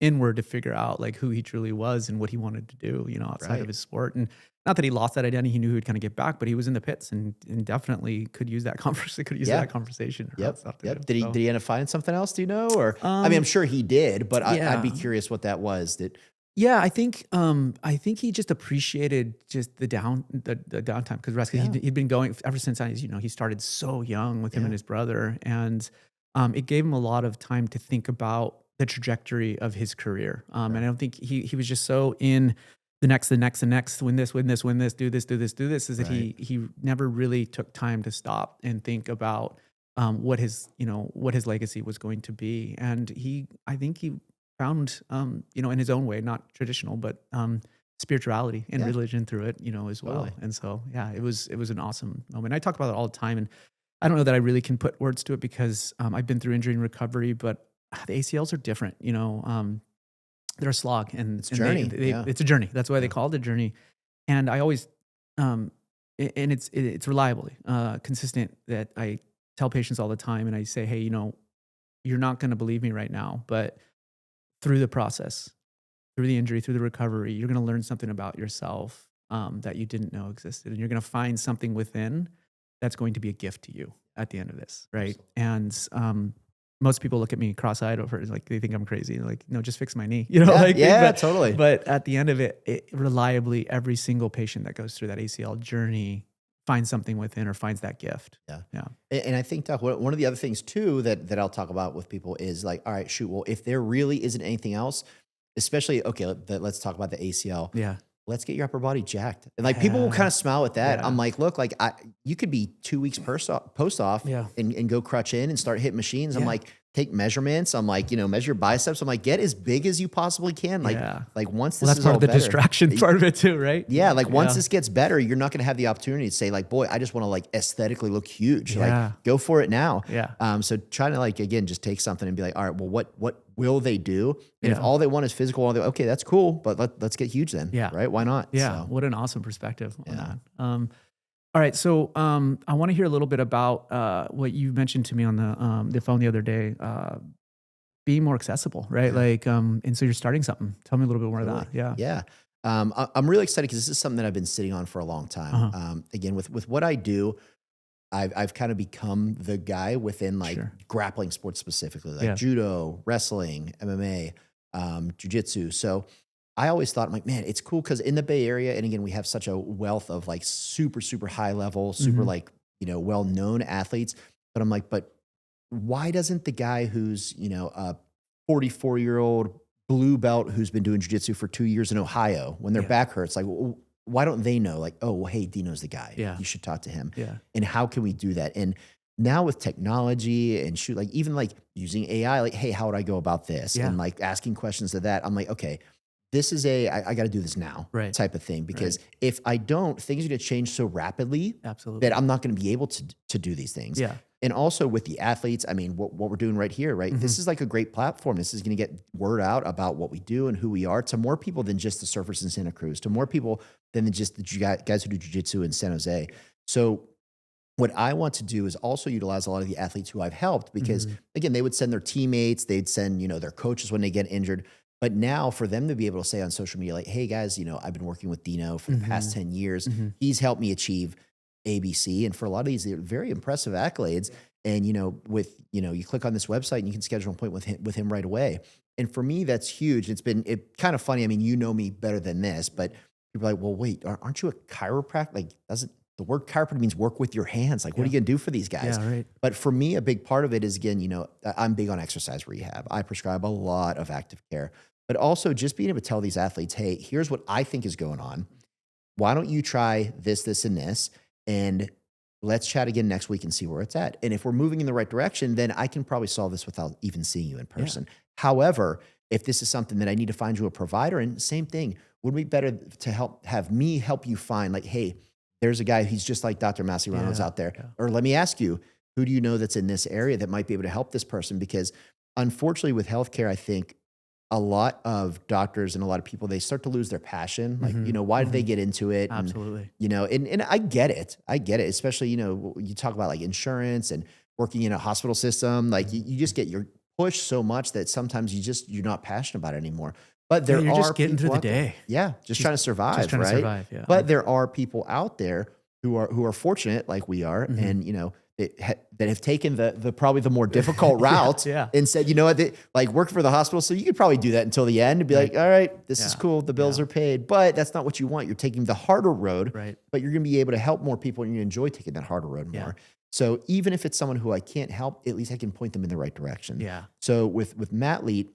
inward to figure out like who he truly was and what he wanted to do, outside of his sport. And not that he lost that identity, he knew he would kind of get back, but he was in the pits and definitely could use that that conversation. Did he end up finding something else? Do you know? Or I'm sure he did, but I'd be curious what that was. I think he just appreciated just the downtime, because he'd been going ever since he started so young with him and his brother, and it gave him a lot of time to think about the trajectory of his career. And I don't think he was just so in the next, win this, do this, is that he never really took time to stop and think about what his legacy was going to be. And I think he found, in his own way, not traditional, but spirituality and religion through it, as well. Totally. And so, it was an awesome moment. I talk about it all the time, and I don't know that I really can put words to it because I've been through injury and recovery, but the ACLs are different, they're a slog, and it's a journey. It's a journey. That's why they call it a journey. And I always, and it's reliably consistent that I tell patients all the time, and I say, hey, you're not going to believe me right now, but through the process, through the injury, through the recovery, you're going to learn something about yourself that you didn't know existed. And you're going to find something within that's going to be a gift to you at the end of this. Right. Absolutely. And, most people look at me cross-eyed over it, like they think I'm crazy. Like, no, just fix my knee. Totally. But at the end of it, reliably, every single patient that goes through that ACL journey finds something within or finds that gift. Yeah. And I think, Doc, one of the other things too that I'll talk about with people is like, all right, shoot, well, if there really isn't anything else, especially, let's talk about the ACL. Yeah. Let's get your upper body jacked. And like people will kind of smile at that. Yeah. I'm like, look, like you could be 2 weeks post off and go crutch in and start hitting machines. I'm like, take measurements. I'm like, measure your biceps. I'm like, get as big as you possibly can. Like once this that's is part all of the better, distraction part of it too, right? Yeah. Like once this gets better, you're not going to have the opportunity to say like, boy, I just want to like aesthetically look huge. Like go for it now. Yeah. So trying to like, again, just take something and be like, all right, well, what will they do? And if all they want is physical, okay, that's cool, but let's get huge then. Yeah. Right. Why not? Yeah. So. What an awesome perspective on that. All right. So I want to hear a little bit about what you mentioned to me on the phone the other day, being more accessible, right? Like, and so you're starting something. Tell me a little bit more of that. Yeah. I'm really excited because this is something that I've been sitting on for a long time. Again, with what I do, I've kind of become the guy within like grappling sports specifically, like judo, wrestling, MMA, jiu-jitsu. So I always thought, I'm like, man, it's cool because in the Bay Area, and again, we have such a wealth of like super, super high level, super like, well-known athletes. But I'm like, but why doesn't the guy who's, a 44-year-old blue belt who's been doing jiu-jitsu for 2 years in Ohio, when their back hurts, like, why don't they know? Like, oh, well, hey, Dino's the guy. Yeah. You should talk to him. Yeah. And how can we do that? And now with technology and like even like using AI, like, hey, how would I go about this? And like asking questions to that, I'm like, okay, this is I got to do this now type of thing. Because if I don't, things are going to change so rapidly that I'm not going to be able to do these things. Yeah. And also with the athletes, I mean, what we're doing right here, right? This is like a great platform. This is going to get word out about what we do and who we are to more people than just the surfers in Santa Cruz, to more people than just the guys who do jiu-jitsu in San Jose. So what I want to do is also utilize a lot of the athletes who I've helped because, again, they would send their teammates, they'd send, their coaches when they get injured. But now for them to be able to say on social media, like, hey, guys, I've been working with Dino for the past 10 years. He's helped me achieve ABC. And for a lot of these, they're very impressive accolades. And, with, you click on this website and you can schedule an appointment with him right away. And for me, that's huge. It's kind of funny. I mean, you know me better than this, but people are like, well, wait, aren't you a chiropractor? Like, the word chiropractor means work with your hands. Like, what are you going to do for these guys? Yeah, right. But for me, a big part of it is, again, I'm big on exercise rehab. I prescribe a lot of active care, but also just being able to tell these athletes, hey, here's what I think is going on. Why don't you try this, this, and this? And let's chat again next week and see where it's at. And if we're moving in the right direction, then I can probably solve this without even seeing you in person. However, if this is something that I need to find you a provider, and same thing, would it be better to have me help you find, like, hey, there's a guy, he's just like Dr.Masi Reynolds out there. Or let me ask you, who do you know that's in this area that might be able to help this person? Because unfortunately with healthcare, I think a lot of doctors and a lot of people, they start to lose their passion. Like, why did they get into it? Absolutely. And I get it. Especially, you talk about like insurance and working in a hospital system, like you just get your push so much that sometimes you're not passionate about it anymore. But there you're are just getting through the day. Just trying to survive, just trying right? to survive, yeah. But there are people out there who are fortunate like we are, and that have taken the probably the more difficult route and said, you know what, like work for the hospital, so you could probably do that until the end and be like, all right, this is cool, the bills are paid, but that's not what you want. You're taking the harder road, but you're going to be able to help more people, and you enjoy taking that harder road more. So even if it's someone who I can't help, at least I can point them in the right direction. So with Matthlete,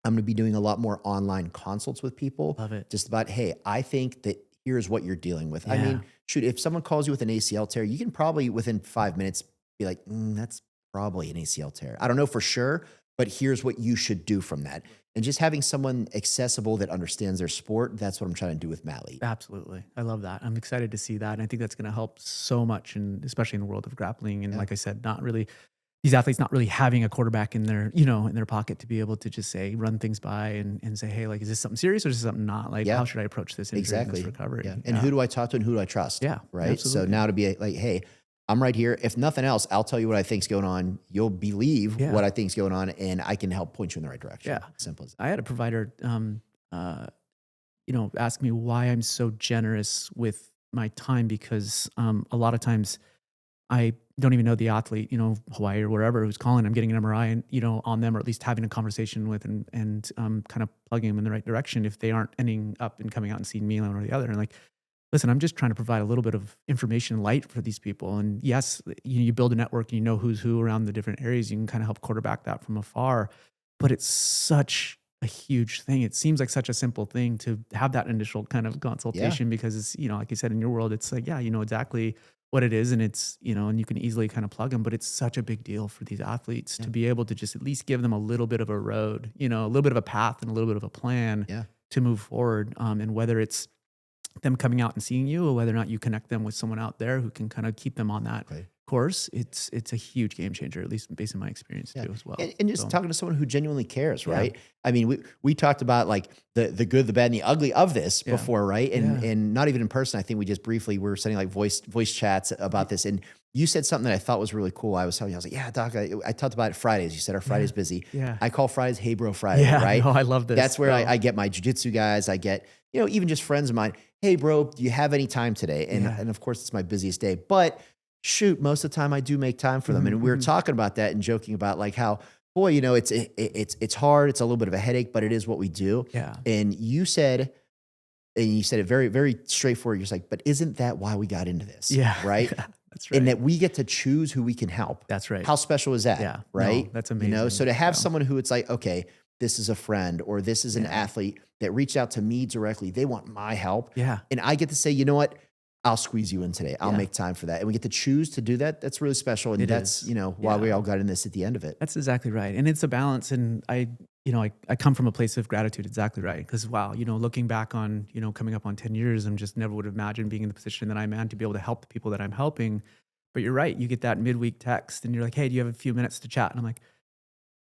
I'm going to be doing a lot more online consults with people. Love it. Just about, hey, I think that here's what you're dealing with. I mean, shoot, if someone calls you with an ACL tear, you can probably within 5 minutes be like, that's probably an ACL tear. I don't know for sure, but here's what you should do from that. And just having someone accessible that understands their sport, that's what I'm trying to do with Matthlete. Absolutely. I love that. I'm excited to see that. And I think that's going to help so much, and especially in the world of grappling. And like I said, these athletes not really having a quarterback in their, in their pocket to be able to just say, run things by and say, hey, like, is this something serious or is this something not? Like, how should I approach this injury and this recovery? And who do I talk to and who do I trust? Right. Absolutely. So now to be like, hey, I'm right here. If nothing else, I'll tell you what I think's going on. You'll believe what I think's going on, and I can help point you in the right direction. Yeah. Simple as that. I had a provider, ask me why I'm so generous with my time, because a lot of times I don't even know the athlete, Hawaii or wherever, who's calling. I'm getting an MRI and, on them, or at least having a conversation with and kind of plugging them in the right direction if they aren't ending up and coming out and seeing me one or the other. And like, listen, I'm just trying to provide a little bit of information and light for these people. And yes, you build a network and you know who's who around the different areas. You can kind of help quarterback that from afar, but it's such a huge thing. It seems like such a simple thing to have that initial kind of consultation because it's, like you said, in your world, it's like, you know exactly what it is, and it's, and you can easily kind of plug them, but it's such a big deal for these athletes to be able to just at least give them a little bit of a road, a little bit of a path and a little bit of a plan to move forward. And whether it's them coming out and seeing you, or whether or not you connect them with someone out there who can kind of keep them on that course, it's a huge game changer, at least based on my experience too as well. And just talking to someone who genuinely cares, right? I mean, we talked about like the good, the bad, and the ugly of this before, right? And not even in person. I think we just briefly were sending like voice chats about this, and you said something that I thought was really cool. I was telling you, I was like, yeah, doc, I talked about it Fridays. You said our Friday's busy. Yeah. I call Fridays, hey bro Friday, Yeah. right? No, I love this. That's where I get my jiu-jitsu guys. I get, even just friends of mine. Hey bro, do you have any time today? And of course it's my busiest day, but shoot, most of the time I do make time for them. And we were talking about that and joking about like how, boy, it's hard. It's a little bit of a headache, but it is what we do. Yeah. And you said it very, very straightforward. You're just like, but isn't that why we got into this? Yeah. Right. Yeah, that's right. And that we get to choose who we can help. That's right. How special is that? Yeah. Right. No, that's amazing. So to have someone who it's like, okay, this is a friend or this is an athlete that reached out to me directly. They want my help. Yeah. And I get to say, you know what? I'll squeeze you in today. I'll make time for that. And we get to choose to do that. That's really special. And that's, why we all got in this at the end of it. That's exactly right. And it's a balance. And I come from a place of gratitude. Exactly right. Because wow, looking back on, coming up on 10 years, I'm just never would have imagined being in the position that I'm in to be able to help the people that I'm helping. But you're right. You get that midweek text and you're like, hey, do you have a few minutes to chat? And I'm like,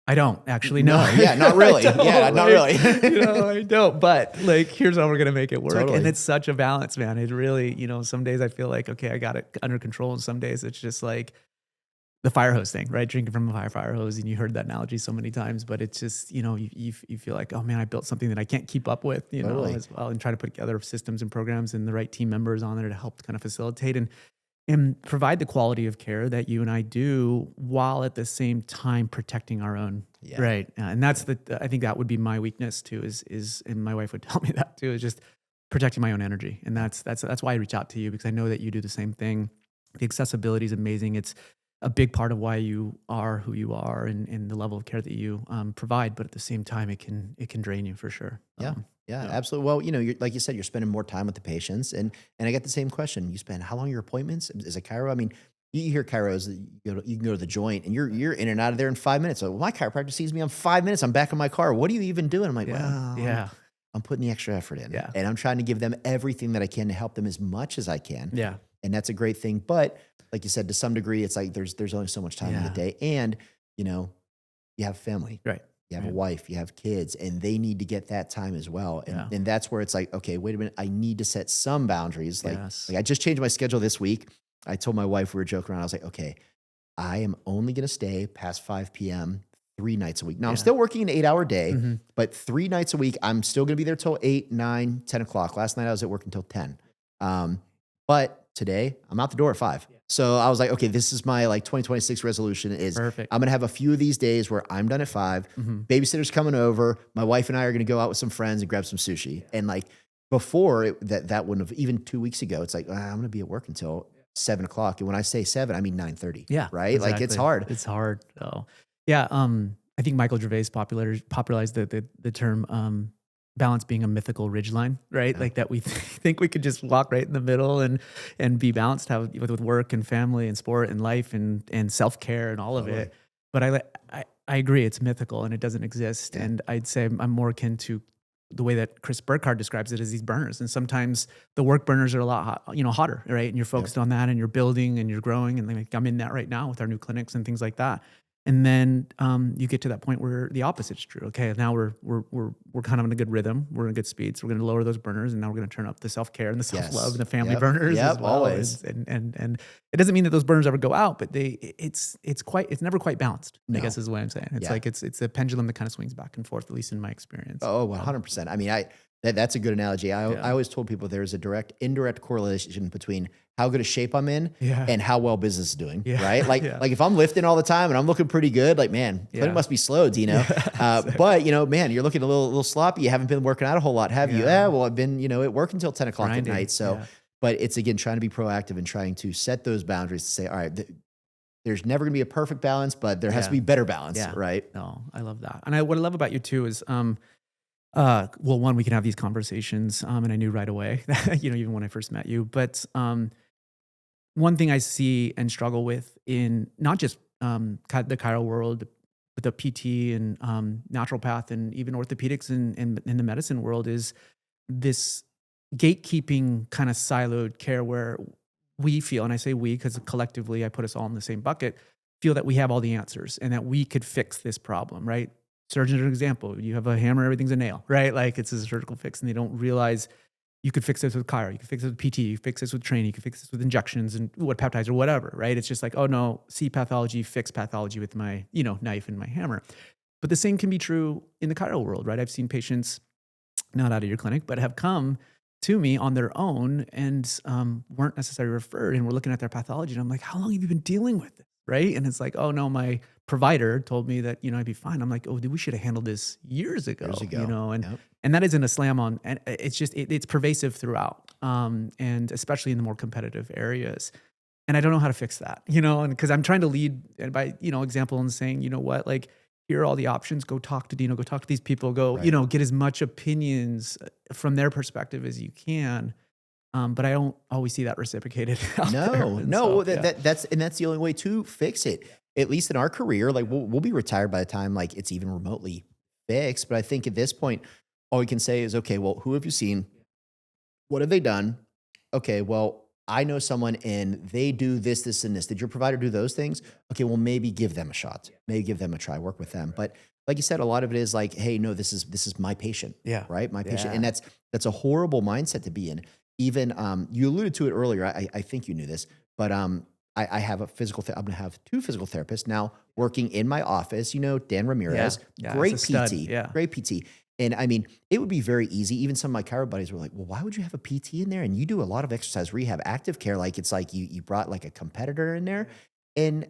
I don't actually know. Yeah, not really. Yeah, not really. I don't. But like, here's how we're gonna make it work. Totally. And it's such a balance, man. It really, some days I feel like, okay, I got it under control, and some days it's just like the fire hose thing, right? Drinking from a fire hose, and you heard that analogy so many times. But it's just, you feel like, oh man, I built something that I can't keep up with, Totally. as well, and try to put together systems and programs and the right team members on there to help kind of facilitate and provide the quality of care that you and I do, while at the same time protecting our own. Yeah. Right. And that's I think that would be my weakness too, is, and my wife would tell me that too, is just protecting my own energy. And that's why I reach out to you, because I know that you do the same thing. The accessibility is amazing. It's a big part of why you are who you are, and the level of care that you provide. But at the same time, it can drain you for sure. Yeah, absolutely. Well, you're, like you said, you're spending more time with the patients, and I get the same question. You spend how long are your appointments? Is it chiro? I mean, you hear chiros, you can go to the joint, and you're in and out of there in 5 minutes. So, well, my chiropractor sees me on 5 minutes. I'm back in my car. What are you even doing? I'm like, well, I'm putting the extra effort in, and I'm trying to give them everything that I can to help them as much as I can. Yeah, and that's a great thing. But like you said, to some degree, it's like there's only so much time in the day, and you have family, right? You have a wife, you have kids, and they need to get that time as well. And that's where it's like, okay, wait a minute, I need to set some boundaries. Like I just changed my schedule this week. I told my wife, we were joking around, I was like, okay, I am only going to stay past 5 p.m. 3 nights a week. Now I'm still working an 8-hour day, but 3 nights a week, I'm still going to be there till 8, 9, 10 o'clock. Last night I was at work until 10. But today I'm out the door at 5. So I was like, okay, this is my 2026 resolution is perfect. I'm going to have a few of these days where I'm done at 5. Babysitter's coming over. My wife and I are going to go out with some friends and grab some sushi. And before that wouldn't have, even 2 weeks ago, it's like, I'm going to be at work until 7 o'clock. And when I say 7, I mean 9:30. Yeah. Right. Exactly. It's hard. It's hard. Oh yeah. I think Michael Gervais popularized the term, balance being a mythical ridgeline, right? Like that we think we could just walk right in the middle and be balanced with work and family and sport and life and self-care and all of it. But I agree, it's mythical and it doesn't exist. Yeah. And I'd say I'm more akin to the way that Chris Burkhardt describes it, as these burners. And sometimes the work burners are a lot hotter, right? And you're focused on that and you're building and you're growing. And I'm in that right now with our new clinics and things like that. And then you get to that point where the opposite's true. Okay, now we're kind of in a good rhythm. We're in a good speed. So we're going to lower those burners, and now we're going to turn up the self-care and the self-love and the family burners as well. Always. And it doesn't mean that those burners ever go out, but it's never quite balanced. I guess is the way I'm saying. It's it's a pendulum that kind of swings back and forth, at least in my experience. Oh, 100%. I mean, that's a good analogy. I always told people there's a indirect correlation between how good a shape I'm in and how well business is doing, right? Like if I'm lifting all the time and I'm looking pretty good, clinic must be slow, Dino. Exactly. But man, you're looking a little sloppy. You haven't been working out a whole lot, have you? Yeah, well, I've been, at work until 10 o'clock at night. So, but it's again, trying to be proactive and trying to set those boundaries to say, all right, there's never gonna be a perfect balance, but there has to be better balance, right? No, I love that. And what I love about you too is, well, one, we can have these conversations, and I knew right away, even when I first met you, but, one thing I see and struggle with in not just the chiro world, but the PT and naturopath and even orthopedics and in the medicine world is this gatekeeping kind of siloed care where we feel, and I say we because collectively I put us all in the same bucket, feel that we have all the answers and that we could fix this problem, right? Surgeons are an example. You have a hammer, everything's a nail, right? Like it's a surgical fix, and they don't realize you could fix this with chiro, you could fix it with PT, you could fix this with training, you could fix this with injections and what peptides or whatever, right? It's just like, oh no, see pathology, fix pathology with my, knife and my hammer. But the same can be true in the chiro world, right? I've seen patients, not out of your clinic, but have come to me on their own and weren't necessarily referred. And we're looking at their pathology and I'm like, how long have you been dealing with this? Right. And it's like, oh no, my provider told me that, I'd be fine. I'm like, oh, we should have handled this years ago. And that isn't a slam on, and it's just, it's pervasive throughout. And especially in the more competitive areas. And I don't know how to fix that, and because I'm trying to lead by, example and saying, you know what, like, here are all the options. Go talk to Dino, go talk to these people, go, get as much opinions from their perspective as you can. But I don't always see that reciprocated. That's the only way to fix it. At least in our career, like we'll be retired by the time like it's even remotely fixed. But I think at this point, all we can say is, okay, well, who have you seen? What have they done? Okay, well, I know someone and they do this, this, and this. Did your provider do those things? Okay, well, maybe give them a shot. Maybe give them a try, work with them. But like you said, a lot of it is like, hey, no, this is my patient. Yeah. Right? My patient. And that's a horrible mindset to be in. Even you alluded to it earlier. I think you knew this, but I have I'm going to have 2 physical therapists now working in my office. Dan Ramirez, great PT, great PT. And I mean, it would be very easy. Even some of my chiro buddies were like, well, why would you have a PT in there? And you do a lot of exercise rehab, active care. Like it's like you brought like a competitor in there. And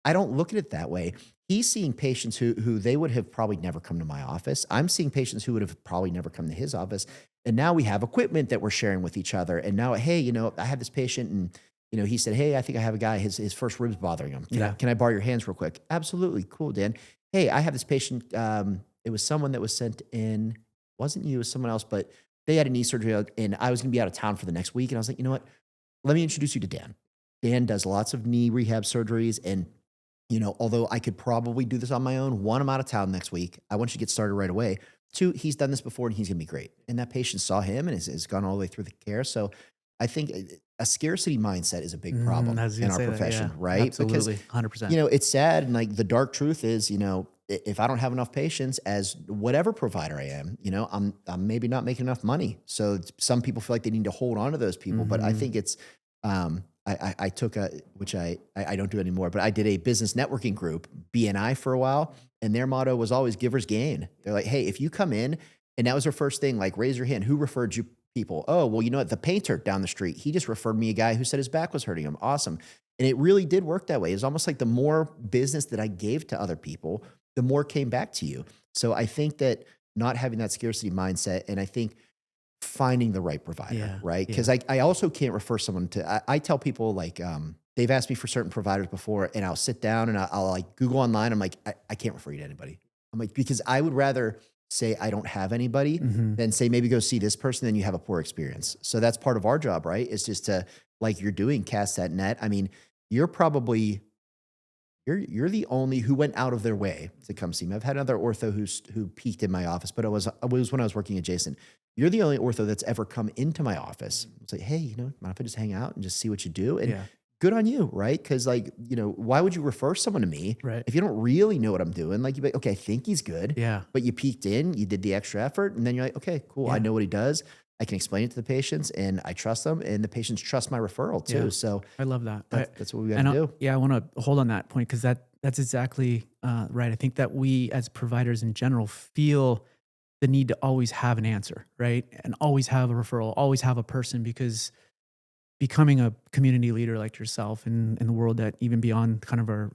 I don't look at it that way. He's seeing patients who they would have probably never come to my office. I'm seeing patients who would have probably never come to his office. And now we have equipment that we're sharing with each other. And now, hey, I have this patient and, he said, hey, I think I have a guy, his first ribs bothering him. Can I borrow your hands real quick? Absolutely. Cool, Dan. Hey, I have this patient. It was someone that was sent in, wasn't you, it was someone else, but they had a knee surgery and I was going to be out of town for the next week. And I was like, you know what? Let me introduce you to Dan. Dan does lots of knee rehab surgeries. And, although I could probably do this on my own, 1, I'm out of town next week. I want you to get started right away. 2, he's done this before and he's going to be great. And that patient saw him and has gone all the way through the care. So I think a scarcity mindset is a big problem in our profession, right? Absolutely, because, 100%. It's sad. And like the dark truth is, if I don't have enough patients as whatever provider I am, I'm maybe not making enough money. So some people feel like they need to hold on to those people. But I think it's, I took which I don't do anymore, but I did a business networking group, BNI, for a while. And their motto was always givers gain. They're like, hey, if you come in, and that was their first thing, like raise your hand. Who referred you people? Oh, well, what? The painter down the street, he just referred me a guy who said his back was hurting him. Awesome. And it really did work that way. It was almost like the more business that I gave to other people, the more came back to you. So I think that not having that scarcity mindset, and I think finding the right provider, right? Because I also can't refer someone to, I tell people like, they've asked me for certain providers before and I'll sit down and I'll like Google online. I'm like, I can't refer you to anybody. I'm like, because I would rather say I don't have anybody than say, maybe go see this person, then you have a poor experience. So that's part of our job, right? Is just to, like you're doing, cast that net. I mean, you're probably, you're the only who went out of their way to come see me. I've had another ortho who peaked in my office, but it was when I was working adjacent. You're the only ortho that's ever come into my office. It's like, hey, mind if I just hang out and just see what you do? And good on you, right? Because like, why would you refer someone to me if you don't really know what I'm doing? Like, you'd be like, okay, I think he's good. Yeah. But you peeked in, you did the extra effort, and then you're like, okay, cool. I know what he does. I can explain it to the patients and I trust them, and the patients trust my referral too. So I love that. That's what we got to do. Yeah. I want to hold on that point because that's exactly right. I think that we as providers in general feel the need to always have an answer, right? And always have a referral, always have a person, because becoming a community leader like yourself in the world that even beyond kind of our,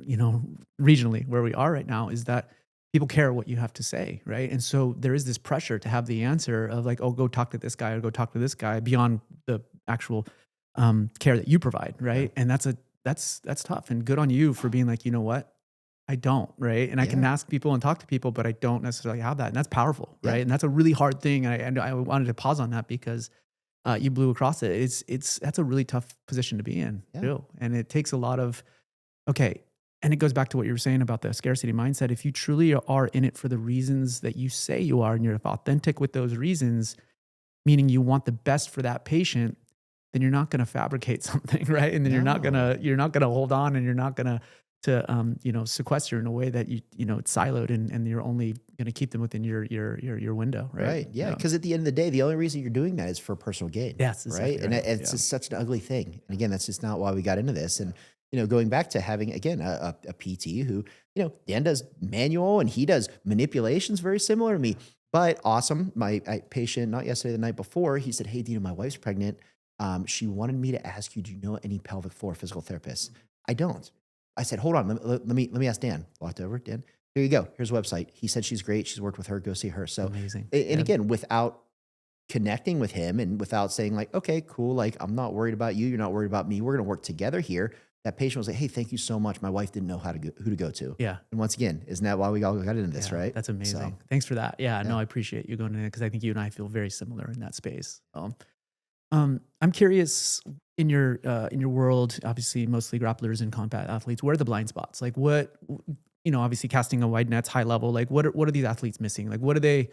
regionally where we are right now, is that people care what you have to say, right? And so there is this pressure to have the answer of like, oh, go talk to this guy or go talk to this guy beyond the actual care that you provide, right? And that's tough. And good on you for being like, you know what? I don't, right? And I can ask people and talk to people, but I don't necessarily have that. And that's powerful, right? And that's a really hard thing. And I wanted to pause on that because you blew across it. That's a really tough position to be in, too. And it takes a lot of, and it goes back to what you were saying about the scarcity mindset. If you truly are in it for the reasons that you say you are, and you're authentic with those reasons, meaning you want the best for that patient, then you're not going to fabricate something, right? And then you're not going to hold on, and you're not going to sequester in a way that it's siloed and you're only going to keep them within your window, right? Right. Yeah. Because at the end of the day, the only reason you're doing that is for personal gain. Yes, exactly right. And right. it's just such an ugly thing. And again, that's just not why we got into this. And, going back to having, again, a PT who, Dan does manual and he does manipulations very similar to me, but awesome. My patient, not yesterday, the night before, he said, "Hey, Dino, my wife's pregnant. She wanted me to ask you, do you know any pelvic floor physical therapists?" I don't. I said, "Hold on, let me ask Dan." Walked over, "Dan, here you go. Here's a website." He said she's great. She's worked with her. Go see her. So amazing. And again, without connecting with him and without saying like, "Okay, cool. Like, I'm not worried about you. You're not worried about me. We're going to work together here." That patient was like, "Hey, thank you so much. My wife didn't know who to go to." Yeah. And once again, isn't that why we all got into this, right? That's amazing. Thanks for that. Yeah, no, I appreciate you going in it because I think you and I feel very similar in that space. I'm curious in your world, obviously mostly grapplers and combat athletes, where are the blind spots? Like what, obviously casting a wide net's high level, like what are these athletes missing? Like what are they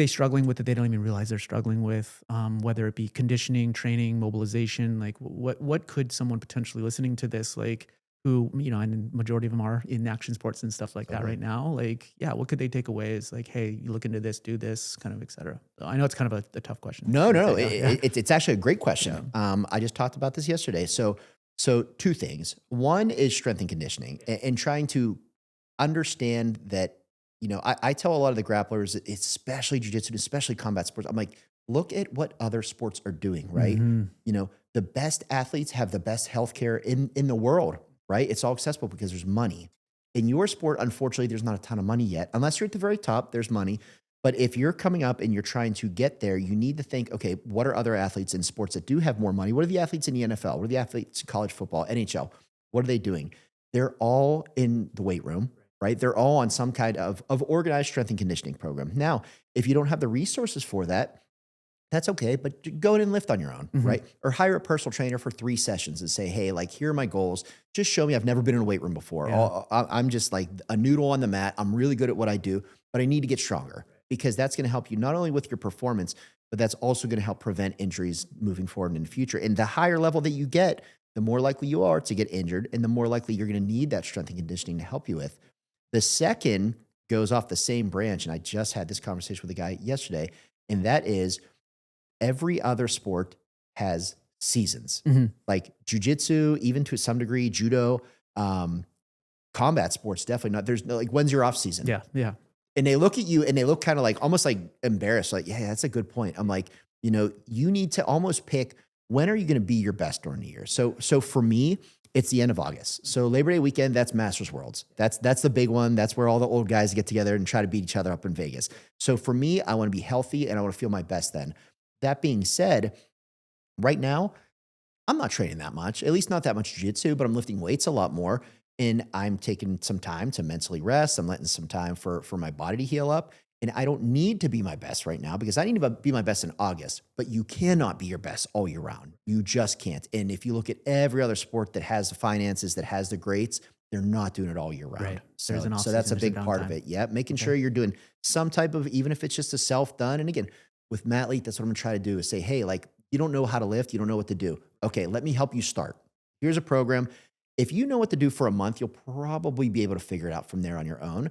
struggling with that they don't even realize they're struggling with? Whether it be conditioning, training, mobilization, like what could someone potentially listening to this, like who, and the majority of them are in action sports and stuff like that right now. Like, yeah, what could they take away is like, hey, you look into this, do this, kind of, et cetera. So I know it's kind of a tough question. No. It's actually a great question. Yeah. I just talked about this yesterday. So two things. One is strength and conditioning and trying to understand that, I tell a lot of the grapplers, especially jiu-jitsu, especially combat sports, I'm like, look at what other sports are doing, right? Mm-hmm. The best athletes have the best healthcare in the world, right? It's all accessible because there's money. In your sport, unfortunately, there's not a ton of money yet. Unless you're at the very top, there's money. But if you're coming up and you're trying to get there, you need to think, okay, what are other athletes in sports that do have more money? What are the athletes in the NFL? What are the athletes in college football, NHL? What are they doing? They're all in the weight room, right? They're all on some kind of organized strength and conditioning program. Now, if you don't have the resources for that, that's okay, but go in and lift on your own, right? Or hire a personal trainer for 3 sessions and say, "Hey, like, here are my goals. Just show me. I've never been in a weight room before. Yeah. I'm just like a noodle on the mat. I'm really good at what I do, but I need to get stronger," because that's going to help you not only with your performance, but that's also going to help prevent injuries moving forward in the future. And the higher level that you get, the more likely you are to get injured and the more likely you're going to need that strength and conditioning to help you with. The second goes off the same branch. And I just had this conversation with a guy yesterday, and that is, every other sport has seasons. Like jiu-jitsu, even to some degree, judo, combat sports, definitely not. There's no, like, when's your off season? Yeah. And they look at you and they look kind of like, almost like embarrassed. Like, yeah, that's a good point. I'm like, you need to almost pick, when are you going to be your best during the year? So for me, it's the end of August. So Labor Day weekend, that's Masters Worlds. That's the big one. That's where all the old guys get together and try to beat each other up in Vegas. So for me, I want to be healthy and I want to feel my best then. That being said, right now, I'm not training that much, at least not that much jiu-jitsu, but I'm lifting weights a lot more. And I'm taking some time to mentally rest. I'm letting some time for my body to heal up. And I don't need to be my best right now because I need to be my best in August. But you cannot be your best all year round. You just can't. And if you look at every other sport that has the finances, that has the greats, they're not doing it all year round. Right. So that's a big part of it. Yeah. Making sure you're doing some type of, even if it's just a self-done. And again, with Matthlete, that's what I'm going to try to do, is say, hey, like, you don't know how to lift. You don't know what to do. Okay, let me help you start. Here's a program. If you know what to do for a month, you'll probably be able to figure it out from there on your own.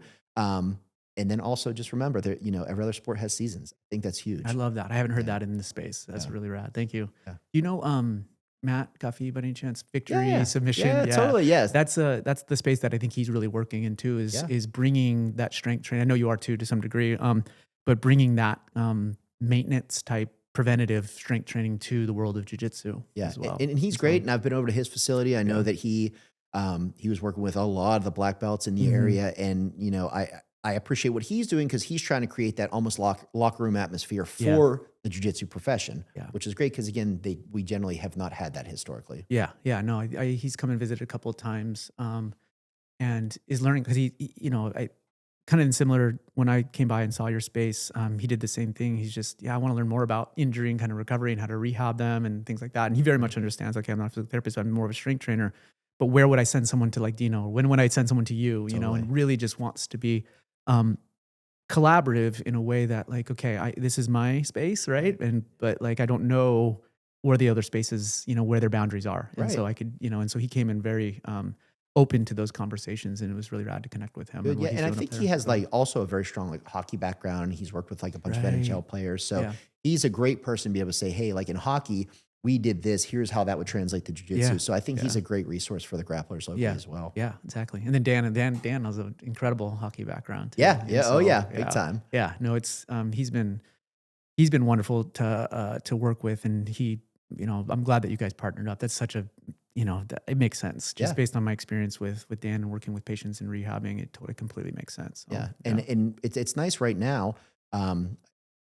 And then also just remember that, every other sport has seasons. I think that's huge. I love that. I haven't heard that in this space. That's really rad. Thank you. Yeah. You know, Matt Guffey, by any chance? Victory, submission. Yeah, totally. Yes. That's the space that I think he's really working into is bringing that strength training. I know you are too, to some degree. But bringing that, maintenance type preventative strength training to the world of jiu-jitsu as well. And he's great. And I've been over to his facility. I know that he was working with a lot of the black belts in the area. And, I appreciate what he's doing because he's trying to create that almost locker room atmosphere for the jiu-jitsu profession, which is great because, again, we generally have not had that historically. Yeah. No, he's come and visited a couple of times and is learning because I kind of similar when I came by and saw your space, he did the same thing. He's just, I want to learn more about injury and kind of recovery and how to rehab them and things like that. And he very much understands, okay, I'm not a physical therapist, I'm more of a strength trainer, but where would I send someone to like Dino? Or when would I send someone to you, and really just wants to be collaborative in a way that like, okay, this is my space, right? But like, I don't know where the other spaces, where their boundaries are. And so I could, and so he came in very, open to those conversations, and it was really rad to connect with him. Good, what yeah, he's and I doing up think there. he has like also a very strong like hockey background. He's worked with like a bunch of Right. NHL players, so Yeah. he's a great person to be able to say, hey, like in hockey, we did this. Here's how that would translate to jiu-jitsu. Yeah. So I think he's Yeah. a great resource for the grapplers locally as well. Yeah, exactly. And then Dan has an incredible hockey background too. Yeah, And yeah, oh so, yeah, big time. Yeah, no, it's he's been wonderful to work with, and I'm glad that you guys partnered up. That's such a it makes sense just Yeah. based on my experience with Dan and working with patients and rehabbing. It totally completely makes sense. So, Yeah, and it's nice right now.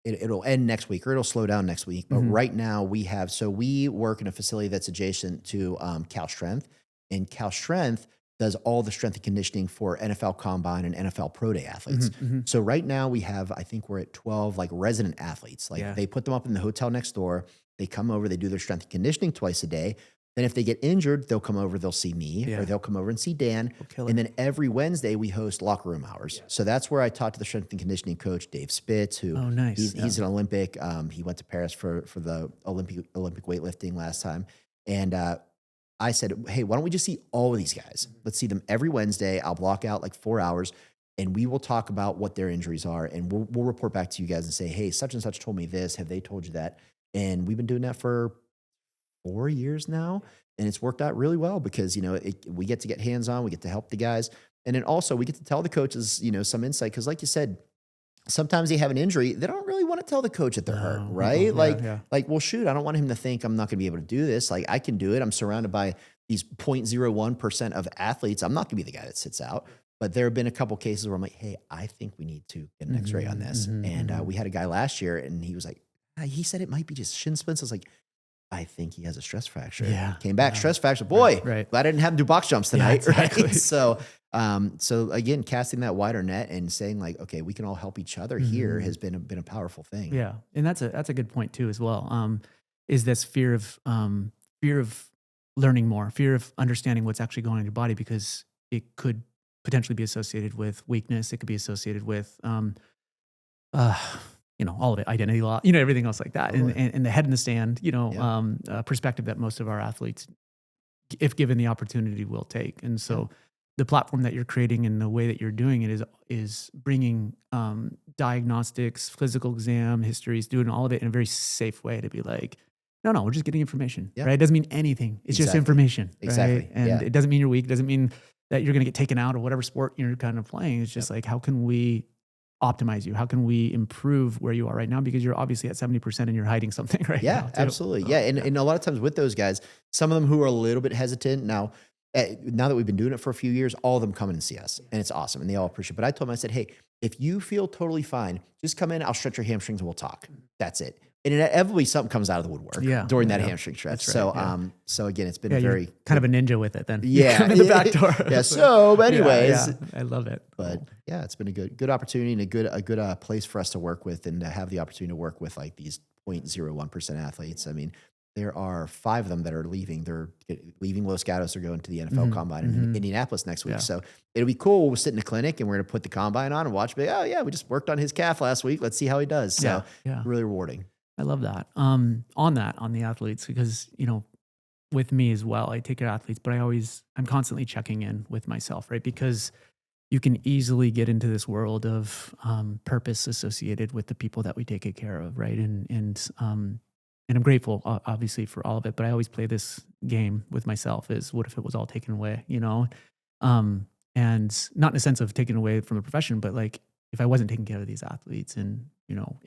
It'll end next week or it'll slow down next week. But right now we work in a facility that's adjacent to Cal Strength, and Cal Strength does all the strength and conditioning for NFL Combine and NFL Pro Day athletes. So right now I think we're at 12 like resident athletes. Like they put them up in the hotel next door. They come over, they do their strength and conditioning twice a day. Then if they get injured, they'll come over, they'll see me, or they'll come over and see Dan. And then every Wednesday we host locker room hours. So that's where I talk to the strength and conditioning coach, Dave Spitz, who he's an Olympic. He went to Paris for the Olympic weightlifting last time. And I said, hey, why don't we just see all of these guys? Let's see them every Wednesday. I'll block out like 4 hours and we will talk about what their injuries are. And we'll report back to you guys and say, hey, such and such told me this. Have they told you that? And we've been doing that for 4 years now, and it's worked out really well because, we get to get hands-on, we get to help the guys. And then also we get to tell the coaches, some insight. Cause like you said, sometimes they have an injury. They don't really want to tell the coach that they're hurt, right? Well, shoot, I don't want him to think I'm not going to be able to do this. Like I can do it. I'm surrounded by these 0.01% of athletes. I'm not gonna be the guy that sits out. But there have been a couple cases where I'm like, hey, I think we need to get an x-ray on this. And we had a guy last year and he was like, he said it might be just shin splints. I was like, I think he has a stress fracture. Yeah. Came back, stress fracture. Boy, right. glad I didn't have him do box jumps tonight. Exactly. Right. So again, casting that wider net and saying like, okay, we can all help each other here has been a powerful thing. Yeah. And that's a good point too, as well. Is this fear of learning more, fear of understanding what's actually going on in your body, because it could potentially be associated with weakness. It could be associated with, all of it, identity law, everything else like that. Totally. And the head in the stand, perspective that most of our athletes, if given the opportunity, will take. And so the platform that you're creating and the way that you're doing it is bringing diagnostics, physical exam, histories, doing all of it in a very safe way to be like, no, we're just getting information, right? It doesn't mean anything. It's just information, exactly. Right? And it doesn't mean you're weak. It doesn't mean that you're going to get taken out of whatever sport you're kind of playing. It's just like, how can we optimize you? How can we improve where you are right now? Because you're obviously at 70% and you're hiding something right now. Yeah, absolutely. And a lot of times with those guys, some of them who are a little bit hesitant now that we've been doing it for a few years, all of them come in and see us and it's awesome. And they all appreciate it. But I told them, I said, hey, if you feel totally fine, just come in, I'll stretch your hamstrings and we'll talk. That's it. And inevitably something comes out of the woodwork during that hamstring stretch. Right, so again, it's been very kind of a ninja with it then. Yeah. In the back door. Yeah. So anyways, I love it. But yeah, it's been a good opportunity and a good place for us to work with and to have the opportunity to work with like these 0.01% athletes. I mean, there are 5 of them that are leaving. They're leaving Los Gatos. They're going to the NFL Combine in Indianapolis next week. So it'll be cool. We'll sit in a clinic and we're going to put the Combine on and watch. But oh yeah, we just worked on his calf last week. Let's see how he does. So really rewarding. I love that. On the athletes, because, with me as well, I take care of athletes, but I'm constantly checking in with myself, right? Because you can easily get into this world of purpose associated with the people that we take care of, right? And I'm grateful, obviously, for all of it, but I always play this game with myself is, what if it was all taken away, and not in a sense of taken away from the profession, but like, if I wasn't taking care of these athletes and,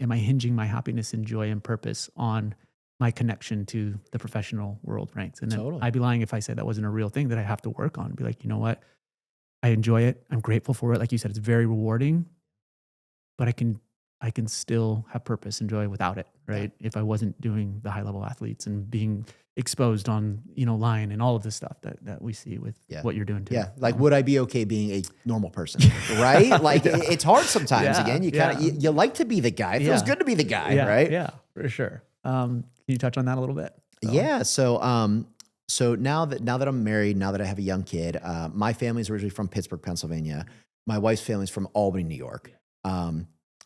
am I hinging my happiness and joy and purpose on my connection to the professional world ranks? And then I'd be lying if I said that wasn't a real thing that I have to work on. Be like, you know what? I enjoy it. I'm grateful for it. Like you said, it's very rewarding, but I can still have purpose and joy without it, right? If I wasn't doing the high level athletes and being exposed on, line and all of this stuff that we see with what you're doing too. Yeah. Like, would I be okay being a normal person? Right? Like it's hard sometimes. Again, you like to be the guy. It feels good to be the guy, right? Yeah, for sure. Can you touch on that a little bit? Yeah. So now that I'm married, now that I have a young kid, my family's originally from Pittsburgh, Pennsylvania. My wife's family's from Albany, New York.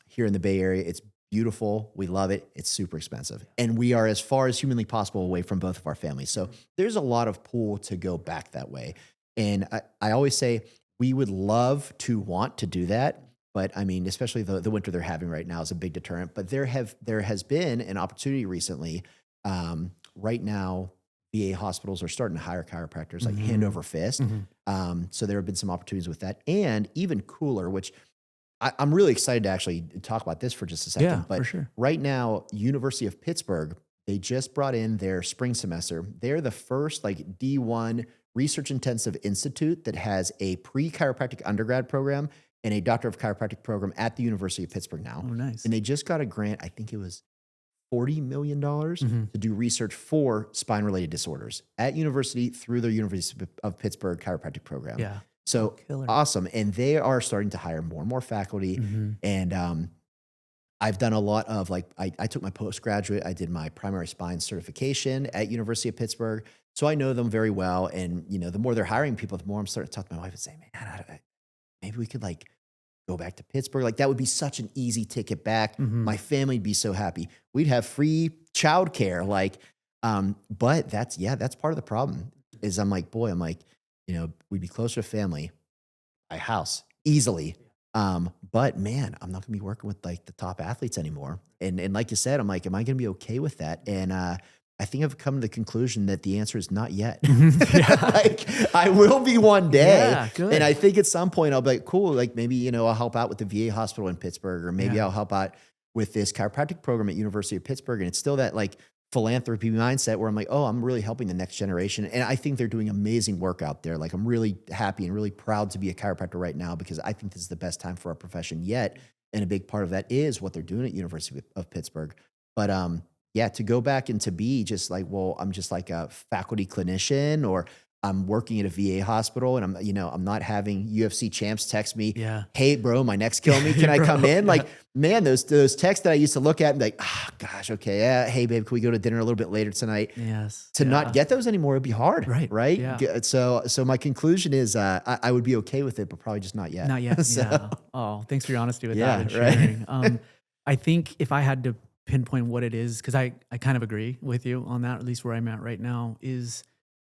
Here in the Bay Area, it's beautiful. We love it. It's super expensive. And we are as far as humanly possible away from both of our families. So there's a lot of pull to go back that way. And I always say we would love to want to do that. But I mean, especially the winter they're having right now is a big deterrent. But there has been an opportunity recently. Right now, VA hospitals are starting to hire chiropractors like hand over fist. So there have been some opportunities with that. And even cooler, which I'm really excited to actually talk about this for just a second. Yeah, but for sure. right now, University of Pittsburgh, they just brought in their spring semester. They're the first like D1 research intensive institute that has a pre-chiropractic undergrad program and a Doctor of Chiropractic program at the University of Pittsburgh now. Oh, nice. And they just got a grant, I think it was $40 million to do research for spine-related disorders at university through their University of Pittsburgh chiropractic program. Yeah. So Killer. awesome. And they are starting to hire more and more faculty. And I've done a lot of like, I took my postgraduate, I did my primary spine certification at University of Pittsburgh. So I know them very well. And, you know, the more they're hiring people, the more I'm starting to talk to my wife and say, man, maybe we could like go back to Pittsburgh. Like that would be such an easy ticket back. My family would be so happy. We'd have free childcare. Like, but that's part of the problem is I'm like, you know, we'd be closer to family, buy a house easily. But man, I'm not gonna be working with like the top athletes anymore. And like you said, I'm like, am I gonna be okay with that? And I think I've come to the conclusion that the answer is not yet. Like I will be one day. Yeah, good. And I think at some point I'll be like, cool, like maybe, you know, I'll help out with the VA hospital in Pittsburgh, or maybe I'll help out with this chiropractic program at University of Pittsburgh. And it's still that like philanthropy mindset where I'm like, oh, I'm really helping the next generation. And I think they're doing amazing work out there. Like I'm really happy and really proud to be a chiropractor right now because I think this is the best time for our profession yet. And a big part of that is what they're doing at University of Pittsburgh. But yeah, to go back and to be just like, well, I'm just like a faculty clinician, or I'm working at a VA hospital and I'm not having UFC champs text me, hey bro, my neck's killing me. Can I come in? Like, man, those texts that I used to look at and be like, oh gosh, okay. Yeah. Hey babe, can we go to dinner a little bit later tonight? Yes. To not get those anymore would be hard. Right. Yeah. So my conclusion is, I would be okay with it, but probably just not yet. Not yet. So, yeah. Oh, thanks for your honesty with that and sharing. I think if I had to pinpoint what it is, because I kind of agree with you on that, at least where I'm at right now, is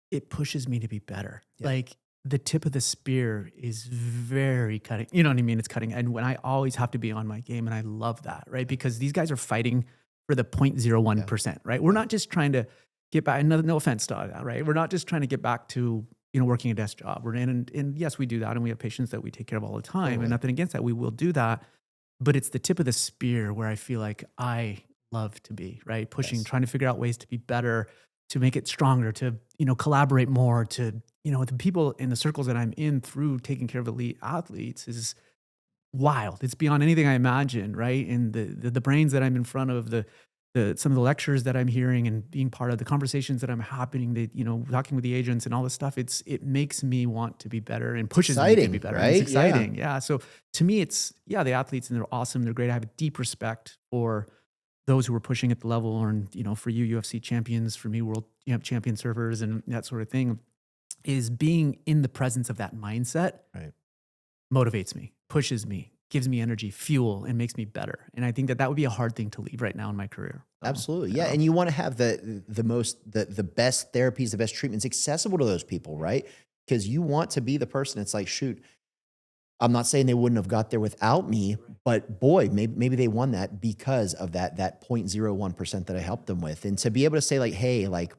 it pushes me to be better. Like the tip of the spear is very cutting. You know what I mean? It's cutting. And when I always have to be on my game, and I love that, right? Because these guys are fighting for the 0.01%, right? We're not just trying to get back, no offense to that, right? We're not just trying to get back to, you know, working a desk job. And yes, we do that. And we have patients that we take care of all the time and nothing against that. We will do that. But it's the tip of the spear where I feel like I love to be, right? Pushing, trying to figure out ways to be better, to make it stronger, to, you know, collaborate more, to, you know, the people in the circles that I'm in through taking care of elite athletes is wild. It's beyond anything I imagined, right? And the brains that I'm in front of, some of the lectures that I'm hearing and being part of the conversations that I'm happening, that, you know, talking with the agents and all this stuff, it makes me want to be better and pushes me to be better. Right? It's exciting. Yeah. So to me, it's, the athletes, and they're awesome. They're great. I have a deep respect for those who are pushing at the level, or, you know, for you, UFC champions, for me, world champion surfers and that sort of thing, is being in the presence of that mindset motivates me, pushes me, gives me energy, fuel, and makes me better. And I think that would be a hard thing to leave right now in my career. Absolutely. Yeah. And you want to have the best therapies, the best treatments accessible to those people, right? Because you want to be the person. It's like, shoot, I'm not saying they wouldn't have got there without me, but boy, maybe they won that because of that 0.01% that I helped them with. And to be able to say like, hey, like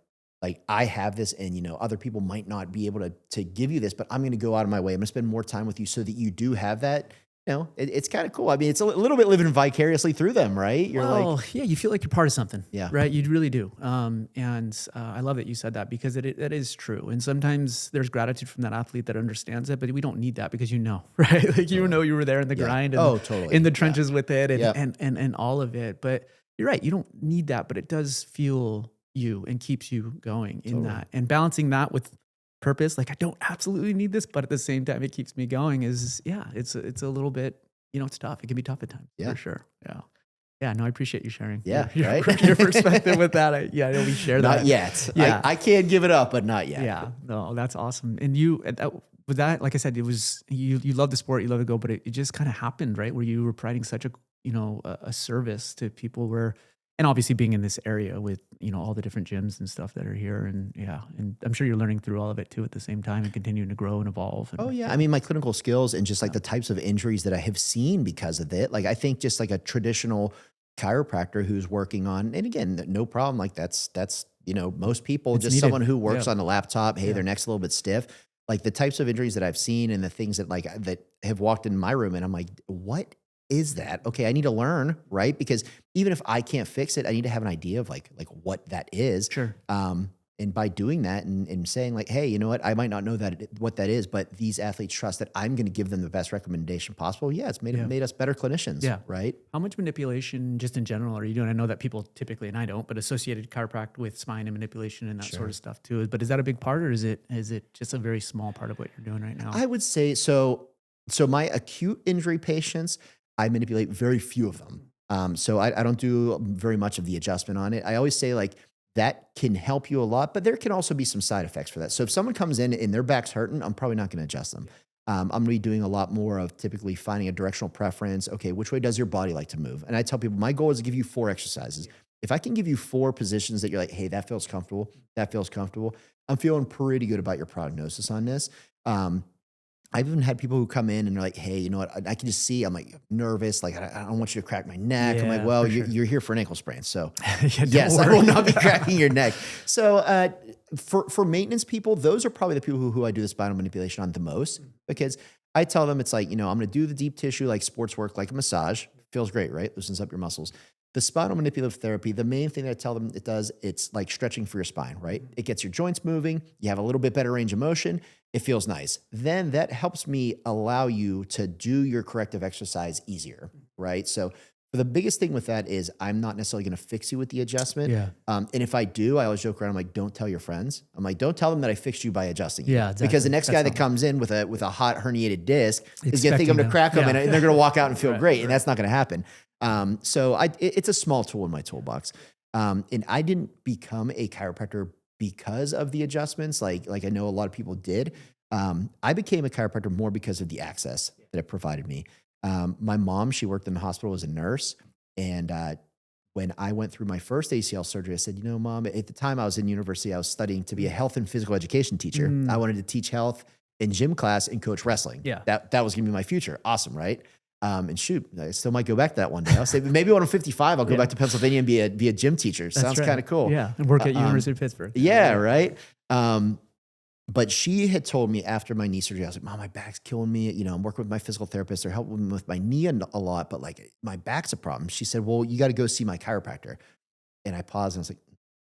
I have this, and, you know, other people might not be able to give you this, but I'm going to go out of my way. I'm going to spend more time with you so that you do have that. You know, it's kind of cool. I mean, it's a little bit living vicariously through them, right? You're you feel like you're part of something, right? You really do. And I love that you said that, because it is true. And sometimes there's gratitude from that athlete that understands it, but we don't need that, because, you know, right? Like, you know, you were there in the grind and in the trenches with it and all of it. But you're right. You don't need that, but it does fuel you and keeps you going in that, and balancing that with purpose. Like, I don't absolutely need this, but at the same time, it keeps me going. It's a little bit, you know, it's tough. It can be tough at times, for sure. Yeah. No, I appreciate you sharing. Your perspective with that. I know we share that. Not yet. Yeah. I can't give it up, but not yet. Yeah. No, that's awesome. And with that, like I said, it was, you love the sport, you love to go, but it just kind of happened, right? Where you were providing such a, you know, a service to people where, And obviously being in this area with, all the different gyms and stuff that are here. And and I'm sure you're learning through all of it too at the same time and continuing to grow and evolve. And, Oh yeah. I mean, my clinical skills and just like the types of injuries that I have seen because of it. Like I think just like a traditional chiropractor who's working on, and again, no problem. Like that's, most people, It's just needed. someone who works Yeah. on a laptop. Hey, Yeah. their neck's a little bit stiff. Like the types of injuries that I've seen and the things that have walked in my room and I'm like, what is that? Okay. I need to learn, right? Because even if I can't fix it, I need to have an idea of like what that is. Sure. And by doing that and saying like, hey, you know what? I might not know what that is, but these athletes trust that I'm going to give them the best recommendation possible. Yeah, it's made us better clinicians, Yeah. right? How much manipulation, just in general, are you doing? I know that people typically, and I don't, but associated chiropractic with spine and manipulation and that sort of stuff too. But is that a big part, or is it just a very small part of what you're doing right now? I would say so. So my acute injury patients, I manipulate very few of them. So I don't do very much of the adjustment on it. I always say like, that can help you a lot, but there can also be some side effects for that. So if someone comes in and their back's hurting, I'm probably not going to adjust them. I'm going to be doing a lot more of typically finding a directional preference. Okay, which way does your body like to move? And I tell people, my goal is to give you 4 exercises. If I can give you 4 positions that you're like, hey, that feels comfortable, I'm feeling pretty good about your prognosis on this. I've even had people who come in and they're like, hey, you know what? I can just see, I'm like nervous. Like, I don't want you to crack my neck. I'm like, Yeah, well, for sure. you're here for an ankle sprain. So Don't yes, I worry. will not be cracking your neck. So for maintenance people, those are probably the people who I do the spinal manipulation on the most, because I tell them it's like, I'm going to do the deep tissue, like sports work, like a massage. Feels great, right? Loosens up your muscles. The spinal manipulative therapy, the main thing that I tell them it does, it's like stretching for your spine, right? It gets your joints moving. You have a little bit better range of motion. It feels nice. Then that helps me allow you to do your corrective exercise easier, right? So the biggest thing with that is I'm not necessarily going to fix you with the adjustment. Yeah. And if I do, I always joke around. I'm like, don't tell your friends. I'm like, don't tell them that I fixed you by adjusting you. Yeah, exactly. Because the next That's guy that not- comes in with a hot herniated disc is going to think I'm Expecting going to to- crack them yeah. and they're going to walk out and feel Right, great. And that's not going to happen. So it's a small tool in my toolbox. And I didn't become a chiropractor because of the adjustments. Like I know a lot of people did. I became a chiropractor more because of the access that it provided me. My mom, she worked in the hospital as a nurse. And when I went through my first ACL surgery, I said, Mom, at the time I was in university, I was studying to be a health and physical education teacher. I wanted to teach health in gym class and coach wrestling. Yeah. That was going to be my future. Awesome, right? And shoot, I still might go back to that one day. I'll say maybe when I'm 55, I'll go back to Pennsylvania and be a gym teacher. That's Sounds right. kind of cool. Yeah. And work at University of Pittsburgh. Yeah, right. But she had told me after my knee surgery, I was like, Mom, my back's killing me. I'm working with my physical therapist. They're helping me with my knee a lot, but like my back's a problem. She said, well, you got to go see my chiropractor. And I paused and I was like,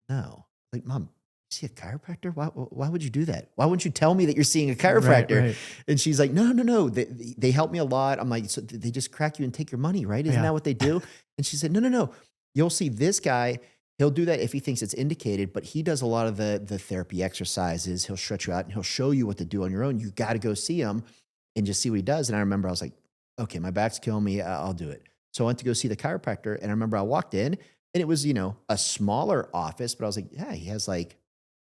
no. Like, Mom, you see a chiropractor? Why would you do that? Why wouldn't you tell me that you're seeing a chiropractor? Right. And she's like, no. They help me a lot. I'm like, so they just crack you and take your money, right? Isn't that what they do? And she said, no. You'll see this guy. He'll do that if he thinks it's indicated, but he does a lot of the therapy exercises. He'll stretch you out and he'll show you what to do on your own. You got to go see him and just see what he does. And I remember I was like, okay, my back's killing me. I'll do it. So I went to go see the chiropractor. And I remember I walked in and it was, a smaller office, but I was like, yeah, he has like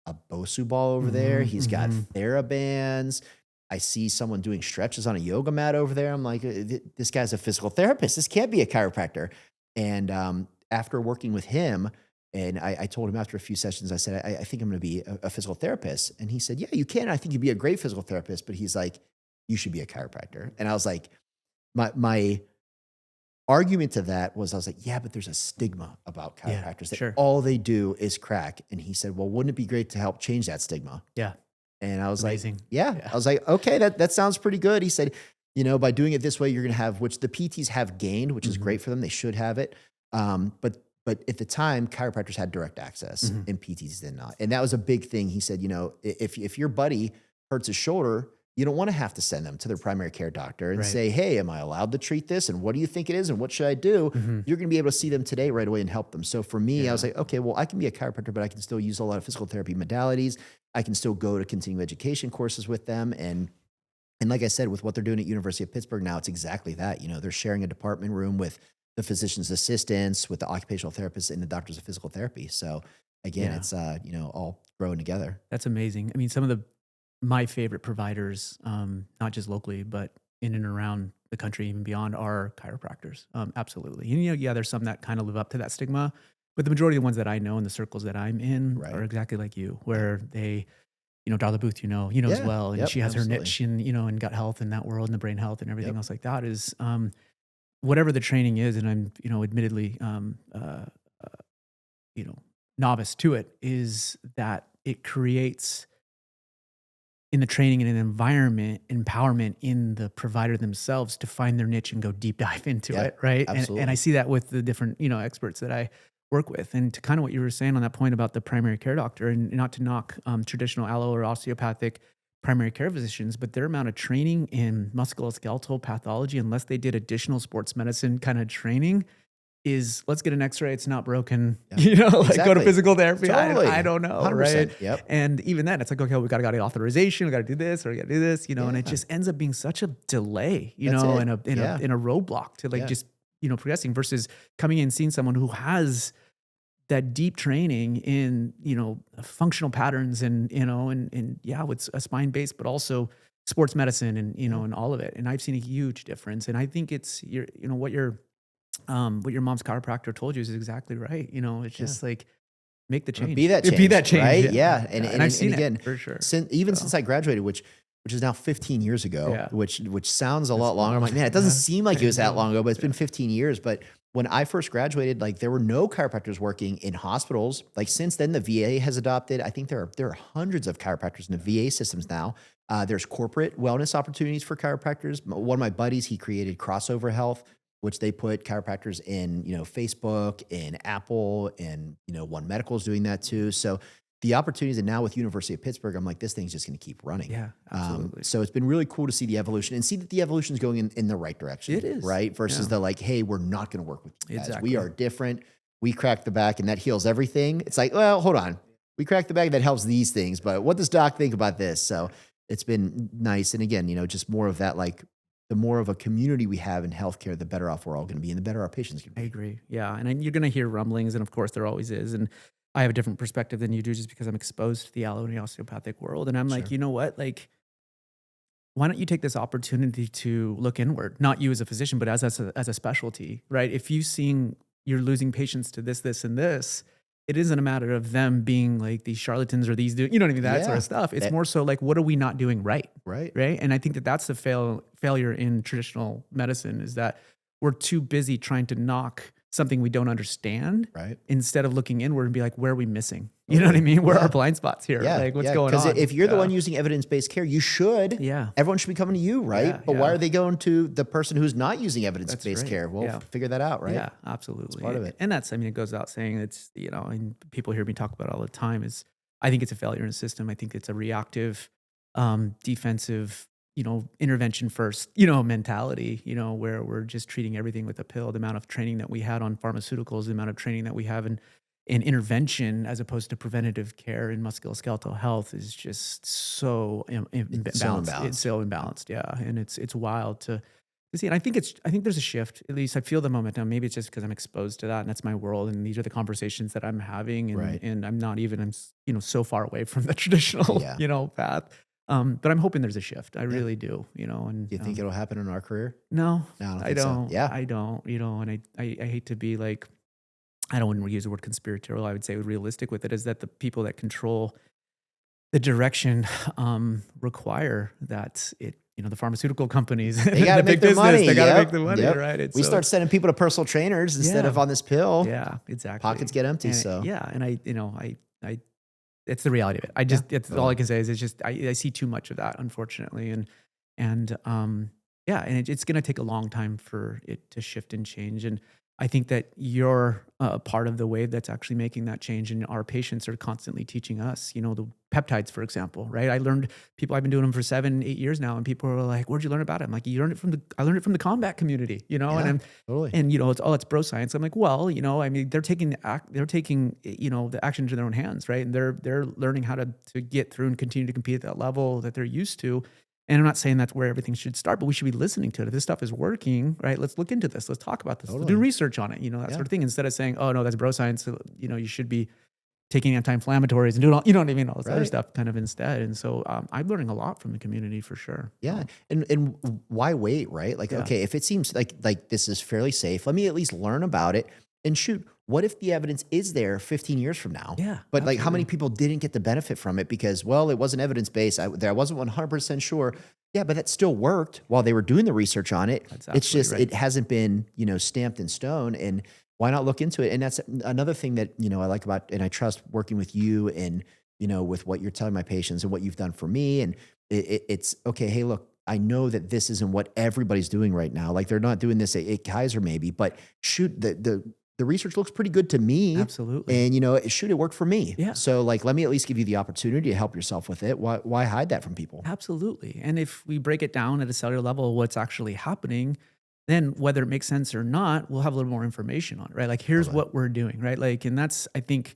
a Bosu ball over there. He's got TheraBands. I see someone doing stretches on a yoga mat over there. I'm like, this guy's a physical therapist. This can't be a chiropractor. And after working with him, and I told him after a few sessions, I said, I think I'm going to be a physical therapist. And he said, yeah, you can. I think you'd be a great physical therapist. But he's like, you should be a chiropractor. And I was like, my argument to that was, I was like, yeah, but there's a stigma about chiropractors that all they do is crack. And he said, well, wouldn't it be great to help change that stigma? Yeah. And I was Amazing. like, yeah. I was like, okay, that sounds pretty good. He said, by doing it this way, you're going to have, which the PTs have gained, which is great for them. They should have it. But at the time, chiropractors had direct access and PTs did not. And that was a big thing. He said, if your buddy hurts his shoulder, you don't want to have to send them to their primary care doctor and say, hey, am I allowed to treat this? And what do you think it is? And what should I do? You're going to be able to see them today right away and help them. So for me, I was like, okay, well, I can be a chiropractor, but I can still use a lot of physical therapy modalities. I can still go to continuing education courses with them. And like I said, with what they're doing at University of Pittsburgh now, it's exactly that. They're sharing a department room with the physician's assistants, with the occupational therapists and the doctors of physical therapy. So again, it's, all growing together. That's amazing. I mean, some of my favorite providers, not just locally, but in and around the country, even beyond, are chiropractors. Absolutely. And, there's some that kind of live up to that stigma. But the majority of the ones that I know in the circles that I'm in Right. are exactly like you, where they, Darla Booth, as Yeah. well. And Yep, she has her absolutely. niche in gut health and that world and the brain health and everything Yep. else like that is, whatever the training is. And I'm, admittedly, novice to it, is that it creates in the training and an environment, empowerment in the provider themselves to find their niche and go deep dive into Yeah, it. Right. And I absolutely. see that with the different, experts that I work with. And to kind of what you were saying on that point about the primary care doctor, and not to knock traditional allo or osteopathic primary care physicians, but their amount of training in musculoskeletal pathology, unless they did additional sports medicine kind of training, is let's get an x-ray, it's not broken, Yeah. go to Exactly. physical therapy. Totally. I don't know, 100%. right? Yep. And even then, it's like, okay, we got to get authorization, we got to do this, or we got to do this, and it Yeah. just ends up being such a delay, That's it. and Yeah. a roadblock to Yeah. just, progressing versus coming in and seeing someone who has that deep training in, functional patterns and, with a spine base, but also sports medicine and, and all of it. And I've seen a huge difference. And I think it's what your mom's chiropractor told you is exactly right. It's just like, make the change. Be that change. Be that change. Right? Yeah. Yeah. And I've seen again, it for sure. Since I graduated, which is now 15 years ago, Yeah. which sounds a lot longer. I'm like, man, it doesn't seem like it was that long ago, but it's been 15 years. But when I first graduated, like there were no chiropractors working in hospitals. Like since then, the VA has adopted. I think there are hundreds of chiropractors in the VA systems now. There's corporate wellness opportunities for chiropractors. One of my buddies, he created Crossover Health, which they put chiropractors in, Facebook, in Apple, and, One Medical is doing that too. So the opportunities, and now with University of Pittsburgh, I'm like, this thing's just going to keep running. Yeah, absolutely. So it's been really cool to see the evolution and see that the evolution is going in the right direction. It is. Right? Versus the like, hey, we're not going to work with you guys. Exactly. We are different. We crack the back and that heals everything. It's like, well, hold on. We crack the back that helps these things, but what does doc think about this? So it's been nice. And again, just more of that, like, the more of a community we have in healthcare, the better off we're all going to be and the better our patients can be. I agree. Yeah. And you're going to hear rumblings, and of course there always is. And I have a different perspective than you do just because I'm exposed to the allo and the osteopathic world. And I'm like, you know what? Like, why don't you take this opportunity to look inward? Not you as a physician, but as a specialty, right? If you're losing patients to this, and this, it isn't a matter of them being like these charlatans or these, you know what I mean? That sort of stuff. It's more so like, what are we not doing right? Right. Right. And I think that's the failure in traditional medicine, is that we're too busy trying to knock something we don't understand, right, instead of looking inward and be like, where are we missing? You know what I mean? Where are our blind spots here? Yeah. Like what's going on? Because if you're the one using evidence-based care, you should. Yeah. Everyone should be coming to you, right? Yeah, but why are they going to the person who's not using evidence-based right. care? Well, Yeah. figure that out, right? Yeah, absolutely. It's part of it. And that's, it goes without saying, it's, and people hear me talk about it all the time, is I think it's a failure in the system. I think it's a reactive, defensive, intervention first, mentality, where we're just treating everything with a pill. The amount of training that we had on pharmaceuticals, the amount of training that we have in intervention as opposed to preventative care in musculoskeletal health is just so imbalanced. It's so imbalanced. Yeah. And it's wild to see. And I think there's a shift. At least I feel the momentum. Maybe it's just because I'm exposed to that and that's my world. And these are the conversations that I'm having. And, and I'm not even, so far away from the traditional, path. But I'm hoping there's a shift. I really do, and do you think it'll happen in our career? No, I don't. So. Yeah, I don't, and I hate to be like, I don't want to use the word conspiratorial. I would say realistic with it is that the people that control the direction require that it, the pharmaceutical companies, they got to make the their money. They got to make the money, right? We start sending people to personal trainers instead of on this pill. Yeah, exactly. Pockets get empty. And I it's the reality of it. It's all I can say is it's just, I see too much of that, unfortunately. And it's going to take a long time for it to shift and change. And I think that you're a part of the wave that's actually making that change. And our patients are constantly teaching us, the peptides, for example, right? I've been doing them for 7-8 years now. And people are like, where'd you learn about it? I'm like, I learned it from the combat community, and it's bro science. I'm like, well, they're taking the action into their own hands, right? And they're learning how to get through and continue to compete at that level that they're used to. And I'm not saying that's where everything should start, but we should be listening to it. If this stuff is working, right, let's look into this. Let's talk about this. Let's do research on it, that sort of thing. Instead of saying, oh, no, that's bro science. So, you should be taking anti-inflammatories and doing all, you know what I mean? All this other stuff kind of instead. And so I'm learning a lot from the community for sure. Yeah. And why wait, right? Like, okay, if it seems like this is fairly safe, let me at least learn about it. And shoot, what if the evidence is there 15 years from now? Yeah, But like, how many absolutely. people didn't get the benefit from it because, well, it wasn't evidence-based. I wasn't 100% sure. Yeah, but that still worked while they were doing the research on it. That's It's just, absolutely right. it hasn't been, stamped in stone. And why not look into it? And that's another thing that, I like about, and I trust working with you and, with what you're telling my patients and what you've done for me. And it's okay. Hey, look, I know that this isn't what everybody's doing right now. Like they're not doing this at Kaiser maybe, but shoot, the research looks pretty good to me. Absolutely. And shoot, it worked for me. Yeah. So like, let me at least give you the opportunity to help yourself with it. Why hide that from people? Absolutely. And if we break it down at a cellular level, what's actually happening, then whether it makes sense or not, we'll have a little more information on it, right? Like, here's what we're doing, right? Like, and that's, I think,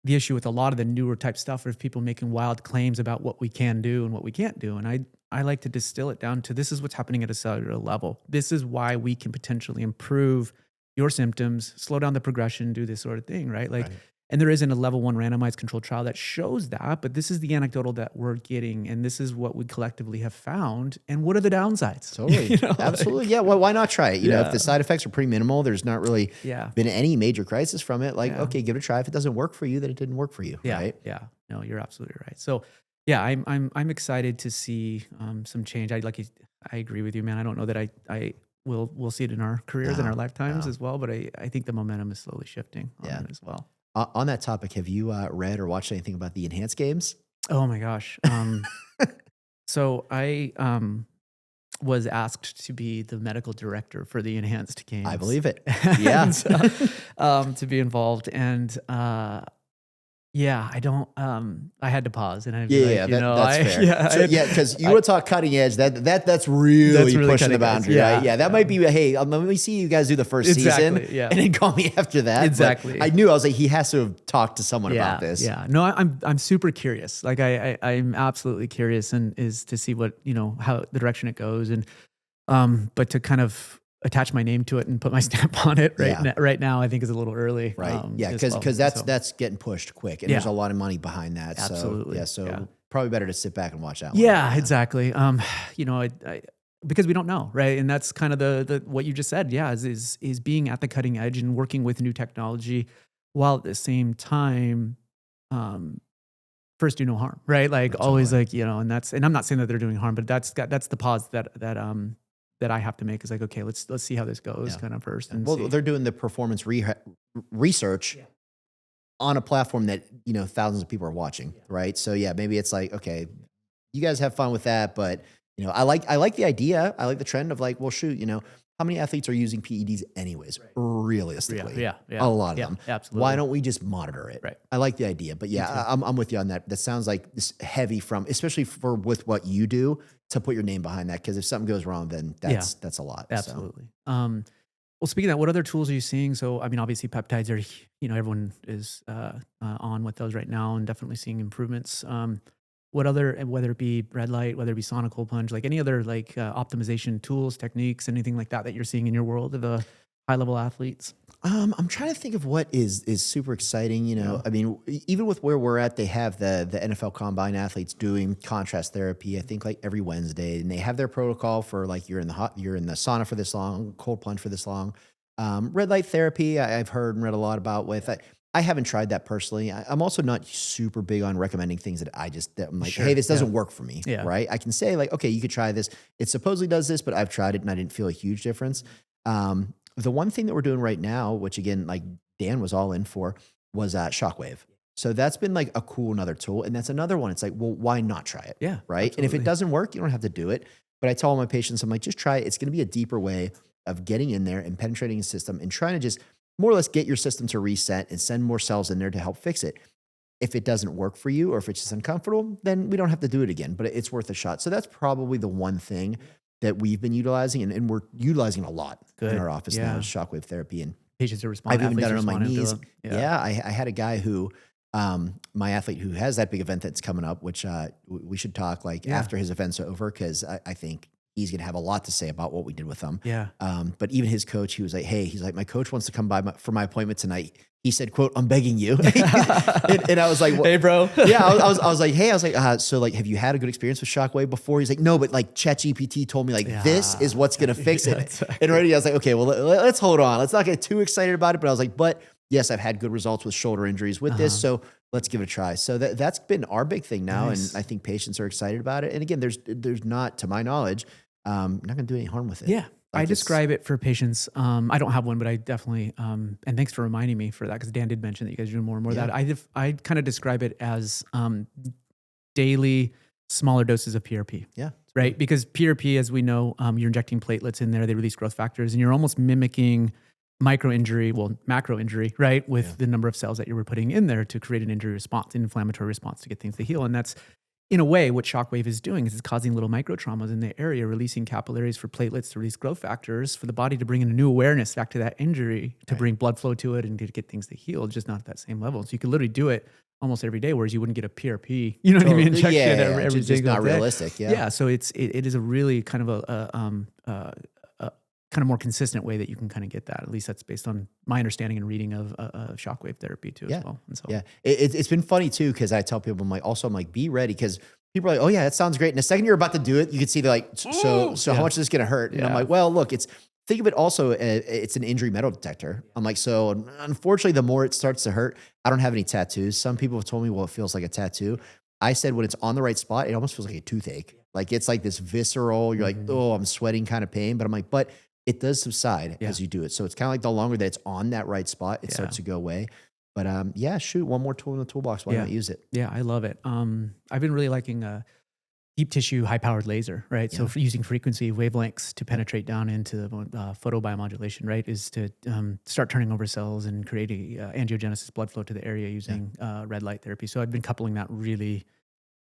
the issue with a lot of the newer type stuff is people making wild claims about what we can do and what we can't do. And I like to distill it down to this is what's happening at a cellular level. This is why we can potentially improve your symptoms, slow down the progression, do this sort of thing, right? Like, and there isn't a level 1 randomized controlled trial that shows that, but this is the anecdotal that we're getting, and this is what we collectively have found. And what are the downsides? Totally. Absolutely. Yeah. Well, why not try it? If the side effects are pretty minimal, there's not really been any major crisis from it. Like, okay, give it a try. If it doesn't work for you, then it didn't work for you. Right. Yeah. No, you're absolutely right. So yeah, I'm excited to see some change. I agree with you, man. I don't know that we'll see it in our careers and our lifetimes as well, but I think the momentum is slowly shifting on it as well. On that topic, have you read or watched anything about the Enhanced Games? Oh my gosh. So I was asked to be the medical director for the Enhanced Games. I believe it. Yeah. To be involved. And I had to pause and that's fair. Because you would talk cutting edge. That's really pushing the boundary, right? Yeah, that might be. Hey, let me see you guys do the first season, and then call me after that. Exactly. But I was like, he has to have talked to someone about this. Yeah. No, I'm super curious. Like I'm absolutely curious, and is to see what how the direction it goes, and but to kind of attach my name to it and put my stamp on it right now, I think is a little early. Right. Because that's getting pushed quick, and there's a lot of money behind that. Absolutely. So probably better to sit back and watch out. Yeah, exactly. I because we don't know, right? And that's kind of the what you just said. Yeah, is being at the cutting edge and working with new technology, while at the same time, first do no harm, right? Like always, like and I'm not saying that they're doing harm, but that's the pause that I have to make is like, okay, let's see how this goes kind of first. And they're doing the performance research on a platform that, thousands of people are watching. Right. So maybe it's like, okay, you guys have fun with that. But, I like the idea. I like the trend of like, well, shoot, how many athletes are using PEDs anyways? Realistically. Yeah. A lot of them. Absolutely. Why don't we just monitor it? Right. I like the idea, but I'm with you on that. That sounds like this heavy especially with what you do, to put your name behind that. Cause if something goes wrong, then that's a lot. Absolutely. So. Well, speaking of that, what other tools are you seeing? So, I mean, obviously peptides are, everyone is on with those right now and definitely seeing improvements. What other, whether it be red light, whether it be sonic hole plunge, like any other like optimization tools, techniques, anything like that you're seeing in your world of the high level athletes? I'm trying to think of what is super exciting. I mean, even with where we're at, they have the NFL Combine athletes doing contrast therapy. I think like every Wednesday, and they have their protocol for like you're in the sauna for this long, cold plunge for this long. Red light therapy, I've heard and read a lot about with. I haven't tried that personally. I'm also not super big on recommending things that I'm like, hey, this doesn't work for me, right? I can say like, okay, you could try this. It supposedly does this, but I've tried it and I didn't feel a huge difference. The one thing that we're doing right now, which again, like Dan was all in for, was Shockwave. So that's been like a cool another tool. And that's another one. It's like, well, why not try it? Yeah. Right. Absolutely. And if it doesn't work, you don't have to do it. But I tell all my patients, I'm like, just try it. It's going to be a deeper way of getting in there and penetrating the system and trying to just more or less get your system to reset and send more cells in there to help fix it. If it doesn't work for you or if it's just uncomfortable, then we don't have to do it again, but it's worth a shot. So that's probably the one thing that we've been utilizing and we're utilizing a lot in our office now is shockwave therapy. And patients are responding. I've even done it on my knees. I had a guy who, my athlete who has that big event that's coming up, which we should talk like after his event's over, because I think he's going to have a lot to say about what we did with him. Yeah. But even his coach, he was like, hey, he's like, my coach wants to come by for my appointment tonight. He said, quote, I'm begging you. and I was like, well, hey, bro. yeah, I was like, hey, so like, have you had a good experience with Shockwave before? He's like, no, but like ChatGPT told me like, this is what's going to fix it. Exactly. And already I was like, okay, well, let's hold on. Let's not get too excited about it. But I was like, but yes, I've had good results with shoulder injuries with this. So let's give it a try. So that's been our big thing now. Nice. And I think patients are excited about it. And again, there's not, to my knowledge, not going to do any harm with it. Yeah. Like I describe it for patients. I don't have one, but I definitely, and thanks for reminding me for that, because Dan did mention that you guys do more and more of that. I kind of describe it as daily smaller doses of PRP. Yeah. Right? Because PRP, as we know, you're injecting platelets in there, they release growth factors, and you're almost mimicking macro injury, right? With the number of cells that you were putting in there to create an injury response, an inflammatory response to get things to heal. And that's, in a way, what Shockwave is doing is it's causing little micro traumas in the area, releasing capillaries for platelets to release growth factors for the body to bring in a new awareness back to that injury, to bring blood flow to it and to get things to heal, just not at that same level. So you could literally do it almost every day, whereas you wouldn't get a PRP, you know what I mean, injection every just not realistic. Yeah. So it is a really kind of a kind of more consistent way that you can kind of get that. At least that's based on my understanding and reading of Shockwave therapy too as well. And so it's been funny too, because I tell people, I'm like, be ready, because people are like, oh yeah, that sounds great. And the second you're about to do it, you can see they're like, so how much is this going to hurt? And I'm like, well, look, think of it also, it's an injury metal detector. I'm like, so unfortunately, the more it starts to hurt, I don't have any tattoos. Some people have told me, well, it feels like a tattoo. I said, when it's on the right spot, it almost feels like a toothache. Like it's like this visceral, you're like, oh, I'm sweating kind of pain. But I'm like, but it does subside as you do it. So it's kind of like the longer that it's on that right spot, it starts to go away. But one more tool in the toolbox. Why not use it? Yeah, I love it. I've been really liking deep tissue, high-powered laser, right? So for using frequency wavelengths to penetrate down into photobiomodulation, right, is to start turning over cells and creating angiogenesis, blood flow to the area using red light therapy. So I've been coupling that really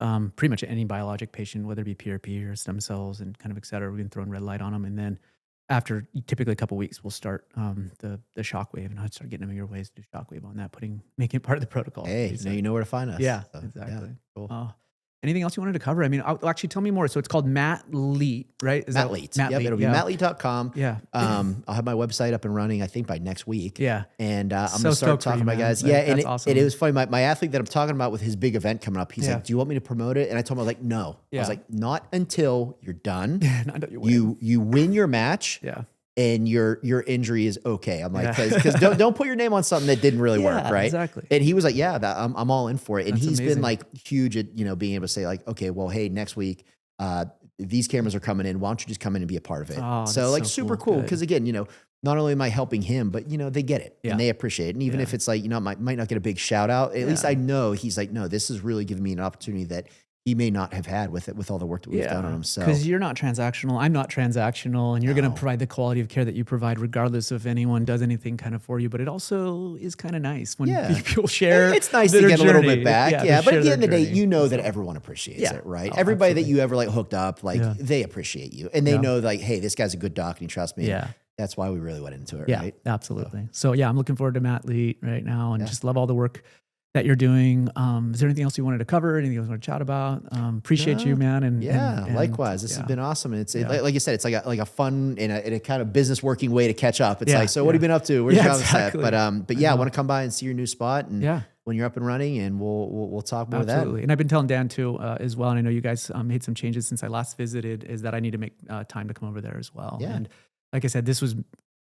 pretty much any biologic patient, whether it be PRP or stem cells and kind of et cetera. We've been throwing red light on them. And then after typically a couple of weeks, we'll start the Shockwave, and I'd start getting them your ways to do Shockwave on that, making it part of the protocol. Hey, now you know where to find us. Yeah, so, exactly. Yeah, cool. Anything else you wanted to cover? I mean, actually tell me more. So it's called Matthlete, right? Matthlete. Yep, it'll be matthlete.com. Yeah. I'll have my website up and running, I think, by next week. Yeah. And I'm going to start talking to my guys. Yeah, and awesome. And it was funny. My athlete that I'm talking about with his big event coming up, he's like, do you want me to promote it? And I told him, I was like, no. I was like, not until you're done. Not until you win. You win your match. Yeah. And your injury is okay. I'm like, because don't put your name on something that didn't really work, right? Exactly. And he was like, yeah, I'm all in for it. And he's amazing. been like huge at being able to say like, okay, well, hey, next week these cameras are coming in. Why don't you just come in and be a part of it? Oh, so like so super cool because again, not only am I helping him, but they get it and they appreciate it. And even if it's like might not get a big shout out, at least I know he's like, no, this is really giving me an opportunity that he may not have had with all the work that we've done on him. So because you're not transactional, I'm not transactional, and you're going to provide the quality of care that you provide, regardless if anyone does anything kind of for you. But it also is kind of nice when people share. It's nice to get a little bit back, but at the end of the day, that everyone appreciates it, right? Everybody that you ever like hooked up, like they appreciate you, and they know like, hey, this guy's a good doc, and he trusts me. Yeah. That's why we really went into it, right? Absolutely. So I'm looking forward to Matthlete right now, and just love all the work that you're doing. Is there anything else you wanted to cover? Anything you want to chat about? Appreciate you, man. And likewise. This has been awesome. And it's like you said, it's like a fun and a kind of business working way to catch up. It's like, so what have you been up to? Where's your concept? But I want to come by and see your new spot and when you're up and running, and we'll talk more of that. And I've been telling Dan too as well. And I know you guys made some changes since I last visited. Is that I need to make time to come over there as well. Yeah. And like I said, this was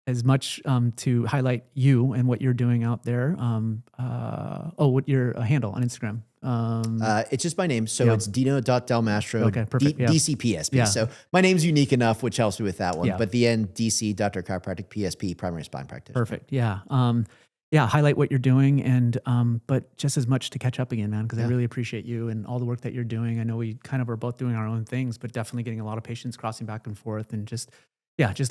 as much to highlight you and what you're doing out there. What your handle on Instagram? It's just my name. So it's Dino.Del Mastro. Okay, perfect. DCPSP. Yeah. So my name's unique enough, which helps me with that one. Yeah. But the end, DC, Doctor of Chiropractic, PSP, Primary Spine Practitioner. Perfect. Yeah. Highlight what you're doing, and but just as much to catch up again, man, because I really appreciate you and all the work that you're doing. I know we kind of are both doing our own things, but definitely getting a lot of patients crossing back and forth, and just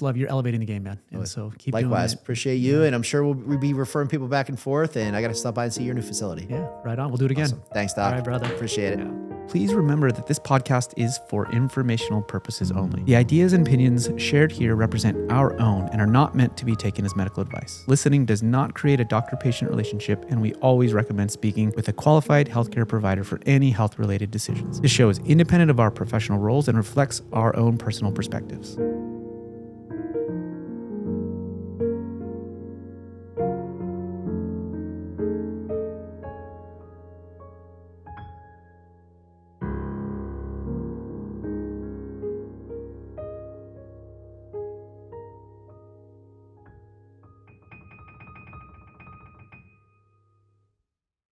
love you're elevating the game, man. And so keep doing it. Likewise, appreciate you, and I'm sure we'll be referring people back and forth, and I got to stop by and see your new facility. Yeah, right on. We'll do it again. Awesome. Thanks, Doc. All right, brother. Appreciate it. Yeah. please remember that this podcast is for informational purposes only. The ideas and opinions shared here represent our own and are not meant to be taken as medical advice. Listening does not create a doctor-patient relationship, and we always recommend speaking with a qualified healthcare provider for any health-related decisions. This show is independent of our professional roles and reflects our own personal perspectives.